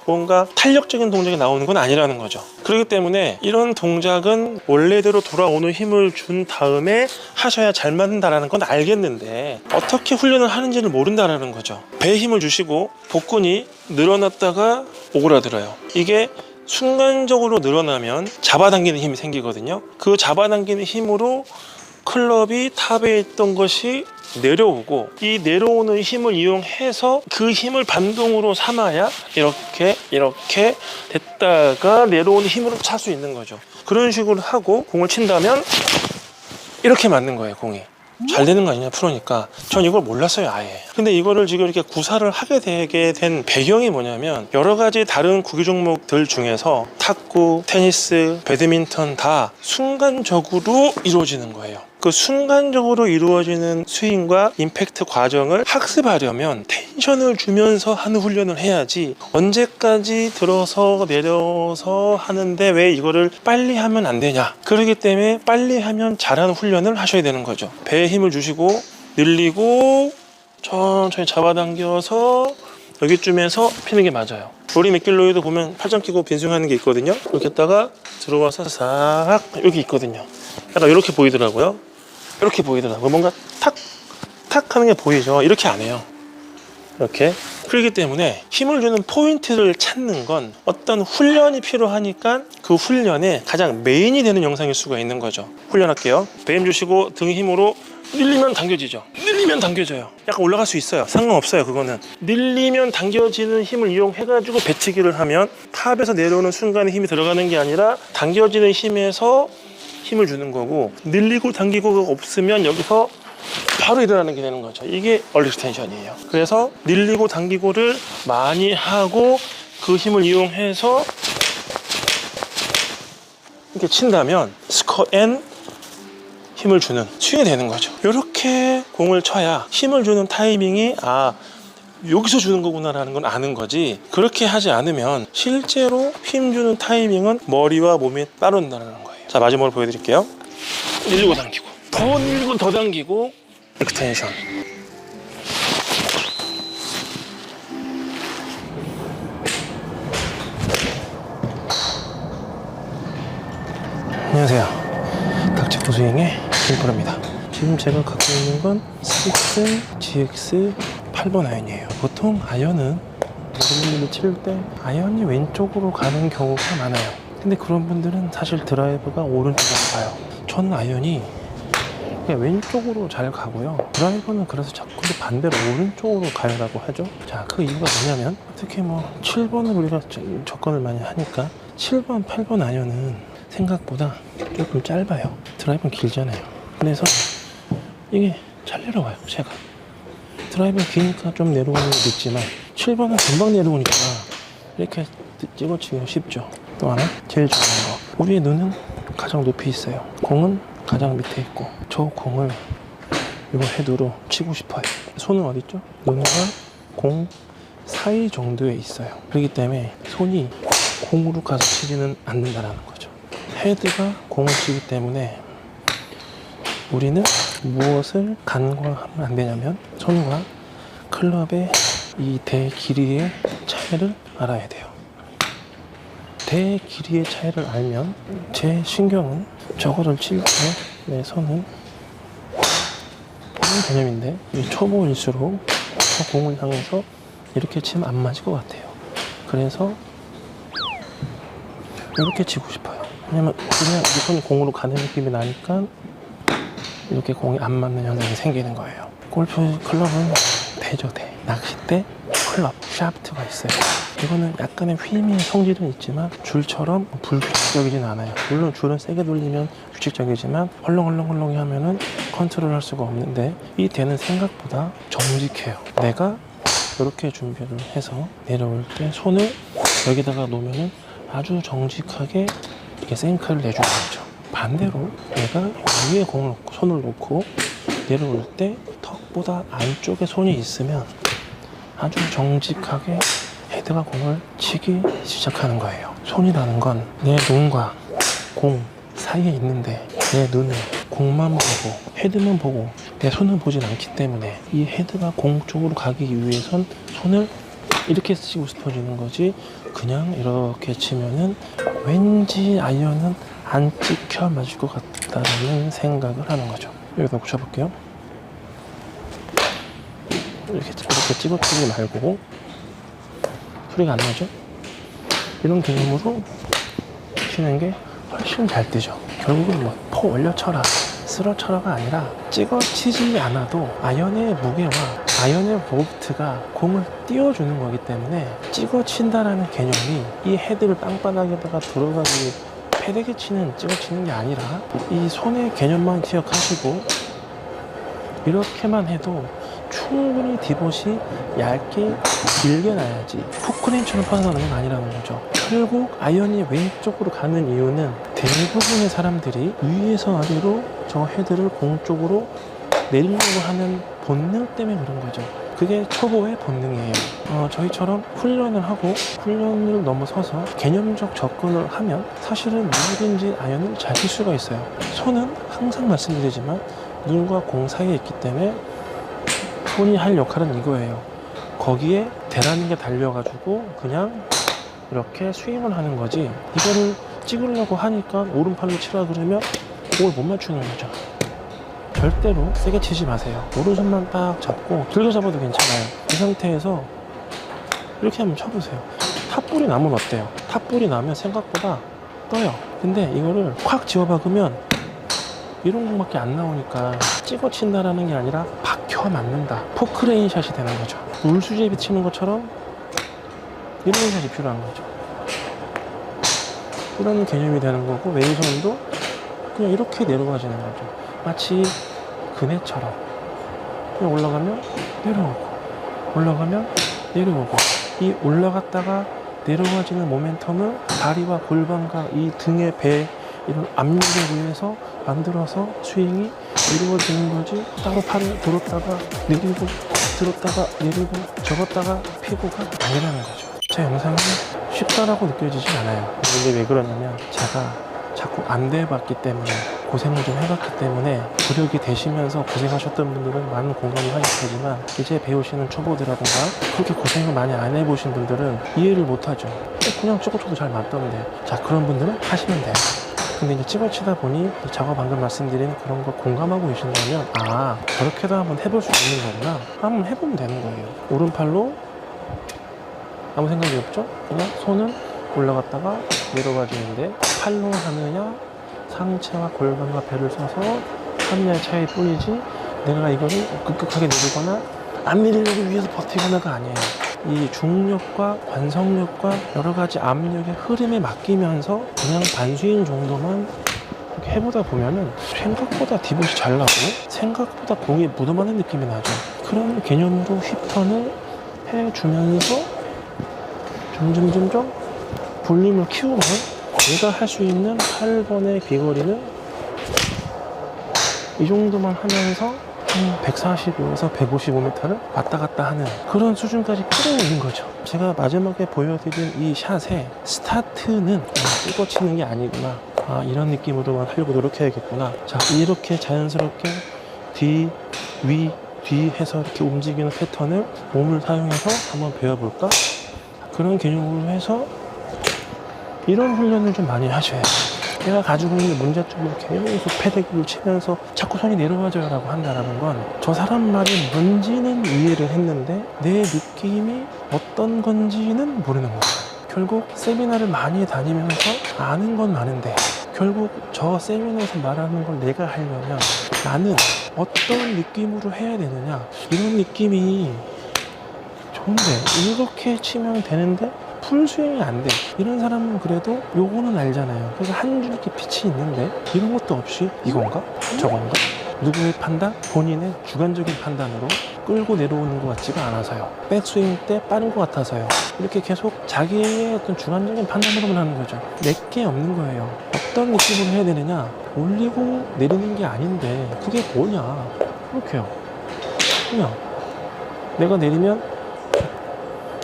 뭔가 탄력적인 동작이 나오는 건 아니라는 거죠. 그렇기 때문에 이런 동작은 원래대로 돌아오는 힘을 준 다음에 하셔야 잘 맞는다는 건 알겠는데 어떻게 훈련을 하는지를 모른다는 거죠. 배에 힘을 주시고 복근이 늘어났다가 오그라들어요. 이게 순간적으로 늘어나면 잡아당기는 힘이 생기거든요. 그 잡아당기는 힘으로 클럽이 탑에 있던 것이 내려오고, 이 내려오는 힘을 이용해서 그 힘을 반동으로 삼아야 이렇게 됐다가 내려오는 힘으로 찰 수 있는 거죠. 그런 식으로 하고 공을 친다면 이렇게 맞는 거예요. 공이 잘 되는 거 아니냐, 프로니까. 전 이걸 몰랐어요, 아예. 근데 이거를 지금 이렇게 구사를 하게 되게 된 배경이 뭐냐면, 여러 가지 다른 구기 종목들 중에서 탁구, 테니스, 배드민턴 다 순간적으로 이루어지는 거예요. 그 순간적으로 이루어지는 스윙과 임팩트 과정을 학습하려면 텐션을 주면서 하는 훈련을 해야지, 언제까지 들어서 내려서 하는데 왜 이거를 빨리 하면 안 되냐. 그렇기 때문에 빨리 하면 잘하는 훈련을 하셔야 되는 거죠. 배에 힘을 주시고 늘리고 천천히 잡아당겨서 여기쯤에서 피는 게 맞아요. 로리 맥길로이도 보면 팔짱 끼고 빈스윙하는 게 있거든요. 이렇게 했다가 들어와서 싹 여기 있거든요. 약간 이렇게 보이더라고요. 이렇게 보이더라고요. 뭔가 탁 하는 게 보이죠. 이렇게 안 해요. 이렇게. 그렇기 때문에 힘을 주는 포인트를 찾는 건 어떤 훈련이 필요하니까 그 훈련의 가장 메인이 되는 영상일 수가 있는 거죠. 훈련할게요. 배 힘 주시고 등 힘으로 늘리면 당겨지죠. 늘리면 당겨져요. 약간 올라갈 수 있어요. 상관없어요. 그거는 늘리면 당겨지는 힘을 이용해가지고 배치기를 하면 탑에서 내려오는 순간에 힘이 들어가는 게 아니라 당겨지는 힘에서 힘을 주는 거고, 늘리고 당기고가 없으면 여기서 바로 일어나는 게 되는 거죠. 이게 얼리스텐션이에요. 그래서 늘리고 당기고를 많이 하고 그 힘을 이용해서 이렇게 친다면 스쿼트 앤 힘을 주는 스윙이 되는 거죠. 이렇게 공을 쳐야 힘을 주는 타이밍이 여기서 주는 거구나라는 건 아는 거지, 그렇게 하지 않으면 실제로 힘 주는 타이밍은 머리와 몸이 따로 온다는 거예요. 자, 마지막으로 보여드릴게요. 늘리고 당기고, 더 늘리고 더 당기고, 익스텐션. 안녕하세요, 닥치프 스윙의 김프로입니다. 지금 제가 갖고 있는 건 스픽슨 GX 8번 아이언이에요. 보통 아이언은 여러분들이 칠 때 아이언이 왼쪽으로 가는 경우가 많아요. 근데 그런 분들은 사실 드라이브가 오른쪽으로 가요. 전 아이언이 그냥 왼쪽으로 잘 가고요. 드라이버는 그래서 자꾸 반대로 오른쪽으로 가려고 하죠. 자, 그 이유가 뭐냐면, 특히 7번을 우리가 접근을 많이 하니까 7번, 8번 아이언은 생각보다 조금 짧아요. 드라이버는 길잖아요. 그래서 이게 잘 내려와요. 제가 드라이버는 기니까 좀 내려오는 게 늦지만 7번은 금방 내려오니까 이렇게 찍어치기가 쉽죠. 또 하나 제일 중요한 거, 우리의 눈은 가장 높이 있어요. 공은 가장 밑에 있고, 저 공을 이거 헤드로 치고 싶어요. 손은 어디 있죠? 눈과 공 사이 정도에 있어요. 그렇기 때문에 손이 공으로 가서 치지는 않는다라는 거죠. 헤드가 공을 치기 때문에 우리는 무엇을 간과하면 안 되냐면, 손과 클럽의 이 대 길이의 차이를 알아야 돼요. 대 길이의 차이를 알면 제 신경은 저거를 칠 때 내 손은 이런 개념인데, 이 초보일수록 저 공을 향해서 이렇게 치면 안 맞을 것 같아요. 그래서 이렇게 치고 싶어요. 왜냐면 그냥 이 손이 공으로 가는 느낌이 나니까 이렇게 공이 안 맞는 현상이 생기는 거예요. 골프 클럽은 대죠, 대. 낚싯대 클럽, 샤프트가 있어요. 이거는 약간의 휘미의 성질은 있지만 줄처럼 불규칙적이진 않아요. 물론 줄은 세게 돌리면 규칙적이지만 헐렁헐렁 하면은 컨트롤할 수가 없는데 이 대는 생각보다 정직해요. 내가 이렇게 준비를 해서 내려올 때 손을 여기다가 놓으면은 아주 정직하게 이게 생크를 내주는 거죠. 반대로 내가 위에 공을 놓고 손을 놓고 내려올 때 턱보다 안쪽에 손이 있으면 아주 정직하게 헤드가 공을 치기 시작하는 거예요. 손이라는 건 내 눈과 공 사이에 있는데 내 눈은 공만 보고 헤드만 보고 내 손을 보진 않기 때문에 이 헤드가 공 쪽으로 가기 위해선 손을 이렇게 치고 싶어지는 거지, 그냥 이렇게 치면은 왠지 아이언은 안 찍혀 맞을 것 같다는 생각을 하는 거죠. 여기다 놓고 쳐볼게요. 이렇게 찍어치지 말고 소리가 안 나죠? 이런 개념으로 치는 게 훨씬 잘 뜨죠. 결국은 뭐 포 올려쳐라, 쓸어쳐라가 아니라 찍어치지 않아도 아이언의 무게와 아이언의 볼트가 공을 띄워주는 거기 때문에 찍어친다라는 개념이 이 헤드를 빵빵하게다가 들어가기 패대기 치는 찍어치는 게 아니라 이 손의 개념만 기억하시고 이렇게만 해도 충분히 디봇이 얇게 길게 나야지 포크레인처럼 퍼져나가는 건 아니라는 거죠. 결국 아이언이 왼쪽으로 가는 이유는 대부분의 사람들이 위에서 아래로 저 헤드를 공 쪽으로 내리려고 하는 본능 때문에 그런 거죠. 그게 초보의 본능이에요. 저희처럼 훈련을 하고 훈련을 넘어서서 개념적 접근을 하면 사실은 누구든지 아이언을 잘 칠 수가 있어요. 손은 항상 말씀드리지만 눈과 공 사이에 있기 때문에 손이 할 역할은 이거예요. 거기에 대라는 게 달려가지고 그냥 이렇게 스윙을 하는 거지, 이거를 찍으려고 하니까 오른팔로 치라 그러면 공을 못 맞추는 거죠. 절대로 세게 치지 마세요. 오른손만 딱 잡고 들고 잡아도 괜찮아요. 이 상태에서 이렇게 한번 쳐보세요. 탑볼이 나면 어때요? 탑볼이 나면 생각보다 떠요. 근데 이거를 콱 집어박으면 이런 공밖에 안 나오니까 찍어친다라는 게 아니라 박혀 맞는다, 포크레인 샷이 되는 거죠. 물수제비 치는 것처럼 이런 샷이 필요한 거죠. 이런 개념이 되는 거고, 왼손도 그냥 이렇게 내려가지는 거죠. 마치 그네처럼 그냥 올라가면 내려오고 올라가면 내려오고, 이 올라갔다가 내려가지는 모멘텀을 다리와 골반과 이 등의 배 이런 압력에 의해서 만들어서 스윙이 이루어지는 거지, 따로 팔을 들었다가 내리고 들었다가 내리고 접었다가 피고가 아니라는 거죠. 제 영상이 쉽다라고 느껴지진 않아요. 근데 왜 그러냐면 제가 자꾸 안 돼봤기 때문에, 고생을 좀 해봤기 때문에, 부력이 되시면서 고생하셨던 분들은 많은 공감을 하실 테지만 이제 배우시는 초보들이라든가 그렇게 고생을 많이 안 해보신 분들은 이해를 못하죠. 그냥 쪼고쪼고 잘 맞던데. 자, 그런 분들은 하시면 돼요. 근데 이제 찍어치다 보니 제가 방금 말씀드린 그런 거 공감하고 계신다면, 아, 저렇게도 한번 해볼 수 있는 거구나, 한번 해보면 되는 거예요. 오른팔로 아무 생각이 없죠? 그냥 손은 올라갔다가 내려가지는데 팔로 하느냐 상체와 골반과 배를 써서 하느냐의 차이 뿐이지, 내가 이거를 급격하게 내리거나 안 내리려고 위해서 버티거나가 아니에요. 이 중력과 관성력과 여러 가지 압력의 흐름에 맡기면서 그냥 반스윙 정도만 이렇게 해보다 보면은 생각보다 디봇이 잘 나고 생각보다 공이 묻어나는 느낌이 나죠. 그런 개념으로 휘턴을 해주면서 점점 볼륨을 키우면 내가 할 수 있는 8번의 비거리는 이 정도만 하면서 145에서 155m를 왔다 갔다 하는 그런 수준까지 끌어올린 거죠. 제가 마지막에 보여드린 이 샷의 스타트는 찍어치는 게 아니구나, 아, 이런 느낌으로만 하려고 노력해야겠구나. 자, 이렇게 자연스럽게 뒤, 위, 뒤 해서 이렇게 움직이는 패턴을 몸을 사용해서 한번 배워볼까? 그런 개념으로 해서 이런 훈련을 좀 많이 하셔야 돼요. 내가 가지고 있는 문제점을 계속 패대기를 치면서 자꾸 손이 내려와줘요 라고 한다는 건 저 사람 말이 뭔지는 이해를 했는데 내 느낌이 어떤 건지는 모르는 거예요. 결국 세미나를 많이 다니면서 아는 건 많은데 결국 저 세미나에서 말하는 걸 내가 하려면 나는 어떤 느낌으로 해야 되느냐, 이런 느낌이 좋은데 이렇게 치면 되는데 풀스윙이 안 돼. 이런 사람은 그래도 요거는 알잖아요. 그래서 한 줄기 빛이 있는데 이런 것도 없이 이건가? 저건가? 누구의 판단? 본인의 주관적인 판단으로 끌고 내려오는 것 같지가 않아서요. 백스윙 때 빠른 것 같아서요. 이렇게 계속 자기의 어떤 주관적인 판단으로만 하는 거죠. 내게 없는 거예요. 어떤 느낌으로 해야 되느냐? 올리고 내리는 게 아닌데 그게 뭐냐? 그렇게요. 그냥 내가 내리면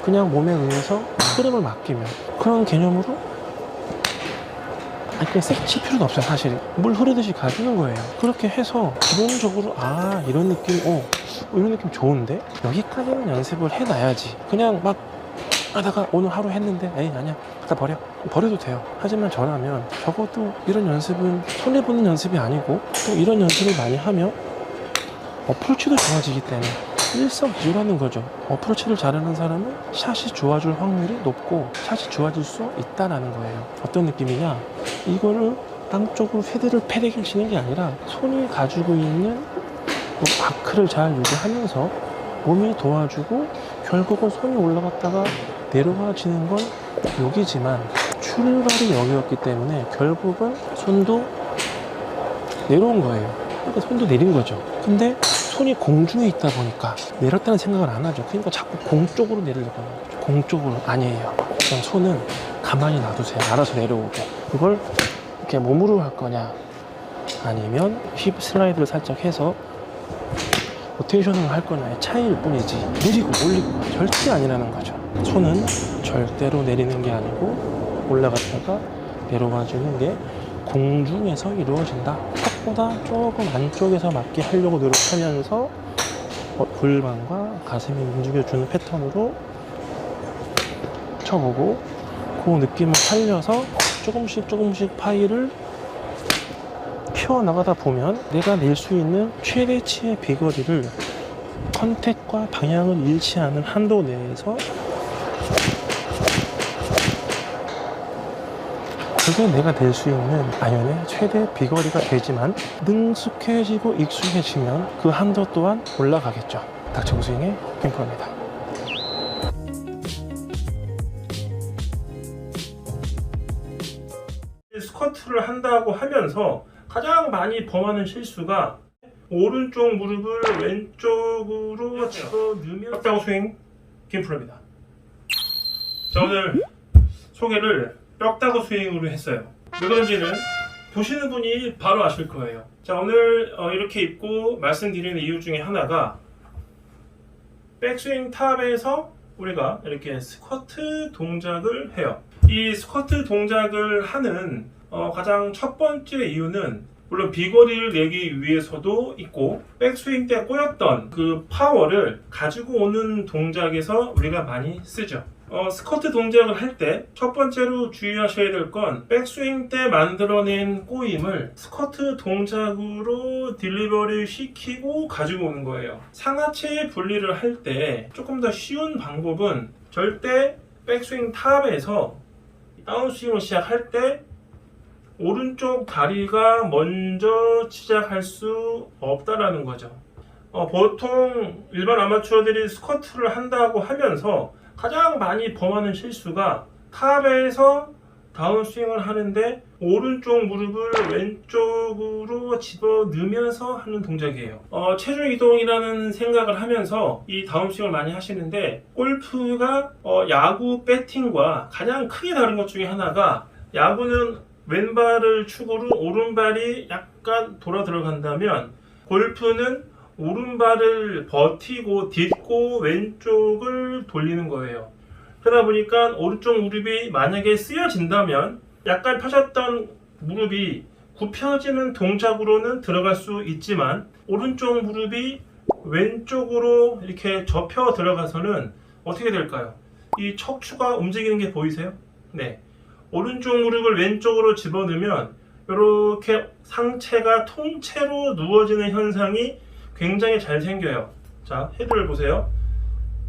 그냥 몸에 의해서 흐름을 맡기면 그런 개념으로 그냥 색 칠 필요도 없어요. 사실 물 흐르듯이 가주는 거예요. 그렇게 해서 기본적으로 이런 느낌 이런 느낌 좋은데 여기까지는 연습을 해놔야지. 그냥 막 하다가 오늘 하루 했는데 에이 아니야 갖다 버려도 돼요. 하지만 저라면 적어도 이런 연습은 손해보는 연습이 아니고 또 이런 연습을 많이 하면 어프로치도 좋아지기 때문에 일석이조라는 거죠. 어프로치를 잘하는 사람은 샷이 좋아질 확률이 높고 샷이 좋아질 수 있다라는 거예요. 어떤 느낌이냐? 이거를 땅 쪽으로 헤드를 패대기를 치는 게 아니라 손이 가지고 있는 아크를 잘 유지하면서 몸이 도와주고 결국은 손이 올라갔다가 내려가지는 건 여기지만 출발이 여기였기 때문에 결국은 손도 내려온 거예요. 그러니까 손도 내린 거죠. 근데 손이 공중에 있다 보니까 내렸다는 생각을 안 하죠. 그러니까 자꾸 공 쪽으로 내리려고 하는 거죠. 공 쪽으로 아니에요. 그냥 손은 가만히 놔두세요. 알아서 내려오게. 그걸 이렇게 몸으로 할 거냐 아니면 힙 슬라이드를 살짝 해서 로테이션을 할 거냐의 차이일 뿐이지 내리고 올리고 절대 아니라는 거죠. 손은 절대로 내리는 게 아니고 올라갔다가 내려와주는 게 공중에서 이루어진다. 턱보다 조금 안쪽에서 맞게 하려고 노력하면서 골반과 가슴이 움직여주는 패턴으로 쳐보고 그 느낌을 살려서 조금씩 파이를 키워나가다 보면 내가 낼 수 있는 최대치의 비거리를 컨택과 방향을 잃지 않은 한도 내에서 그게 내가 낼 수 있는 아이언의 최대 비거리가 되지만 능숙해지고 익숙해지면 그 한도 또한 올라가겠죠. 닥쳐 스윙의 캠프입니다. 스쿼트를 한다고 하면서 가장 많이 범하는 실수가 오른쪽 무릎을 왼쪽으로 집어넣으면 뼈다구 스윙 김프로입니다. 자, 오늘 소개를 뼈다구 스윙으로 했어요. 왜 그런지는 보시는 분이 바로 아실 거예요. 자, 오늘 이렇게 입고 말씀드리는 이유 중에 하나가 백스윙 탑에서 우리가 이렇게 스쿼트 동작을 해요. 이 스쿼트 동작을 하는 가장 첫 번째 이유는 물론 비거리를 내기 위해서도 있고 백스윙 때 꼬였던 그 파워를 가지고 오는 동작에서 우리가 많이 쓰죠. 스쿼트 동작을 할 때 첫 번째로 주의하셔야 될 건 백스윙 때 만들어낸 꼬임을 스쿼트 동작으로 딜리버리 시키고 가지고 오는 거예요. 상하체 분리를 할 때 조금 더 쉬운 방법은 절대 백스윙 탑에서 다운스윙을 시작할 때 오른쪽 다리가 먼저 시작할 수 없다라는 거죠. 보통 일반 아마추어들이 스쿼트를 한다고 하면서 가장 많이 범하는 실수가 탑에서 다운스윙을 하는데 오른쪽 무릎을 왼쪽으로 집어넣으면서 하는 동작이에요. 체중 이동이라는 생각을 하면서 이 다운스윙을 많이 하시는데 골프가 야구 배팅과 가장 크게 다른 것 중에 하나가 야구는 왼발을 축으로 오른발이 약간 돌아 들어간다면 골프는 오른발을 버티고 딛고 왼쪽을 돌리는 거예요. 그러다 보니까 오른쪽 무릎이 만약에 쓰여진다면 약간 펴졌던 무릎이 굽혀지는 동작으로는 들어갈 수 있지만 오른쪽 무릎이 왼쪽으로 이렇게 접혀 들어가서는 어떻게 될까요? 이 척추가 움직이는 게 보이세요? 네. 오른쪽 무릎을 왼쪽으로 집어넣으면 이렇게 상체가 통째로 누워지는 현상이 굉장히 잘 생겨요. 자, 헤드를 보세요.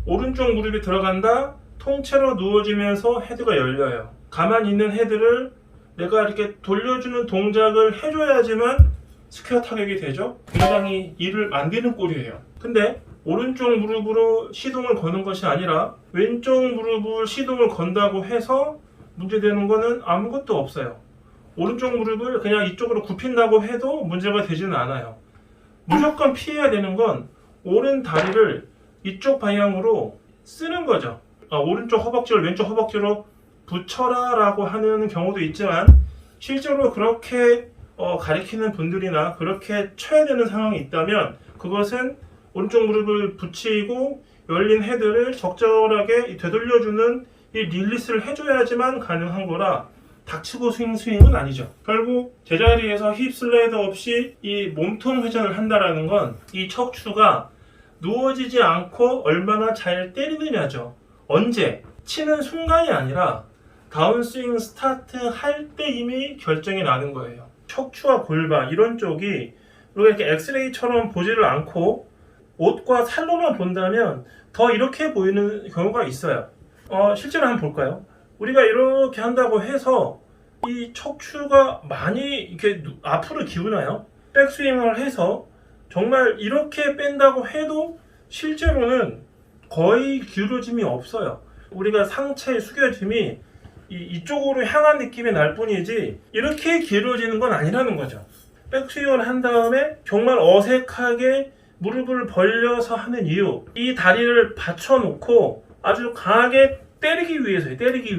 오른쪽 무릎이 들어간다, 통째로 누워지면서 헤드가 열려요. 가만히 있는 헤드를 내가 이렇게 돌려주는 동작을 해줘야지만 스퀘어 타격이 되죠. 굉장히 일을 만드는 꼴이에요. 근데 오른쪽 무릎으로 시동을 거는 것이 아니라 왼쪽 무릎을 시동을 건다고 해서 문제되는 거는 아무것도 없어요. 오른쪽 무릎을 그냥 이쪽으로 굽힌다고 해도 문제가 되지는 않아요. 무조건 피해야 되는 건 오른 다리를 이쪽 방향으로 쓰는 거죠. 오른쪽 허벅지를 왼쪽 허벅지로 붙여라 라고 하는 경우도 있지만 실제로 그렇게 가리키는 분들이나 그렇게 쳐야 되는 상황이 있다면 그것은 오른쪽 무릎을 붙이고 열린 헤드를 적절하게 되돌려주는 이 릴리스를 해줘야지만 가능한 거라 닥치고 스윙은 아니죠. 결국 제자리에서 힙 슬라이드 없이 이 몸통 회전을 한다라는 건 이 척추가 누워지지 않고 얼마나 잘 때리느냐죠. 언제? 치는 순간이 아니라 다운스윙 스타트 할 때 이미 결정이 나는 거예요. 척추와 골반 이런 쪽이 우리가 이렇게 엑스레이처럼 보지를 않고 옷과 살로만 본다면 더 이렇게 보이는 경우가 있어요. 실제로 한번 볼까요? 우리가 이렇게 한다고 해서 이 척추가 많이 이렇게 앞으로 기우나요? 백스윙을 해서 정말 이렇게 뺀다고 해도 실제로는 거의 기울어짐이 없어요. 우리가 상체의 숙여짐이 이쪽으로 향한 느낌이 날 뿐이지 이렇게 기울어지는 건 아니라는 거죠. 백스윙을 한 다음에 정말 어색하게 무릎을 벌려서 하는 이유, 이 다리를 받쳐놓고 아주 강하게 때리기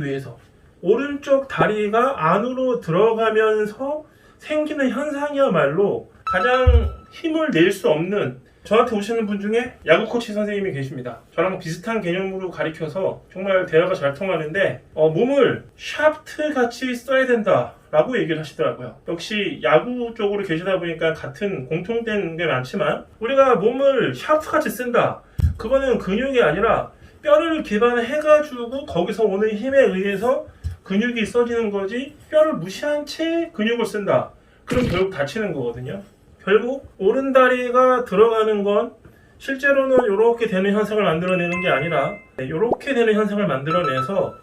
위해서 오른쪽 다리가 안으로 들어가면서 생기는 현상이야말로 가장 힘을 낼 수 없는, 저한테 오시는 분 중에 야구 코치 선생님이 계십니다. 저랑 비슷한 개념으로 가르쳐서 정말 대화가 잘 통하는데 몸을 샤프트 같이 써야 된다 라고 얘기를 하시더라고요. 역시 야구 쪽으로 계시다 보니까 같은 공통된 게 많지만 우리가 몸을 샤프트 같이 쓴다, 그거는 근육이 아니라 뼈를 기반해가지고 거기서 오는 힘에 의해서 근육이 써지는 거지, 뼈를 무시한 채 근육을 쓴다 그럼 결국 다치는 거거든요. 결국 오른다리가 들어가는 건 실제로는 이렇게 되는 현상을 만들어내는 게 아니라 이렇게 되는 현상을 만들어내서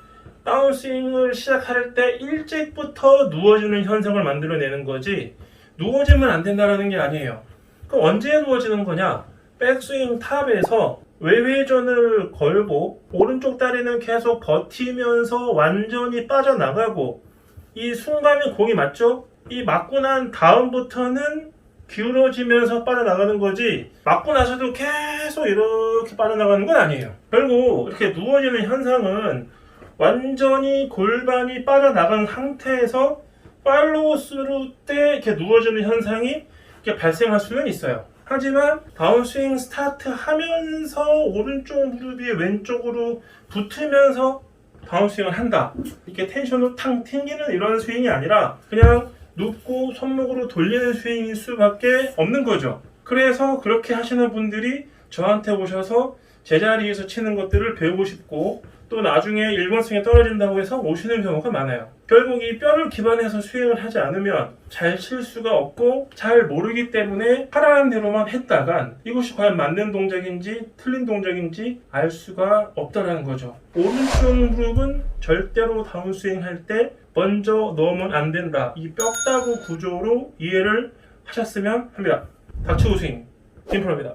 다운스윙을 시작할 때 일찍부터 누워지는 현상을 만들어내는 거지, 누워지면 안 된다는 게 아니에요. 그럼 언제 누워지는 거냐? 백스윙 탑에서 외회전을 걸고 오른쪽 다리는 계속 버티면서 완전히 빠져나가고 이 순간에 공이 맞죠? 이 맞고 난 다음부터는 기울어지면서 빠져나가는 거지 맞고 나서도 계속 이렇게 빠져나가는 건 아니에요. 결국 이렇게 누워지는 현상은 완전히 골반이 빠져나간 상태에서 팔로우 스루 때 이렇게 누워지는 현상이 이렇게 발생할 수는 있어요. 하지만 다운스윙 스타트 하면서 오른쪽 무릎이 왼쪽으로 붙으면서 다운스윙을 한다, 이렇게 텐션으로 탕 튕기는 이런 스윙이 아니라 그냥 눕고 손목으로 돌리는 스윙일 수밖에 없는 거죠. 그래서 그렇게 하시는 분들이 저한테 오셔서 제자리에서 치는 것들을 배우고 싶고 또 나중에 1번 스윙에 떨어진다고 해서 오시는 경우가 많아요. 결국 이 뼈를 기반해서 스윙을 하지 않으면 잘 칠 수가 없고 잘 모르기 때문에 하라는 대로만 했다간 이것이 과연 맞는 동작인지 틀린 동작인지 알 수가 없다는 거죠. 오른쪽 무릎은 절대로 다운스윙 할 때 먼저 넣으면 안 된다, 이 뼈다구 구조로 이해를 하셨으면 합니다. 닥치고 스윙 김프로입니다.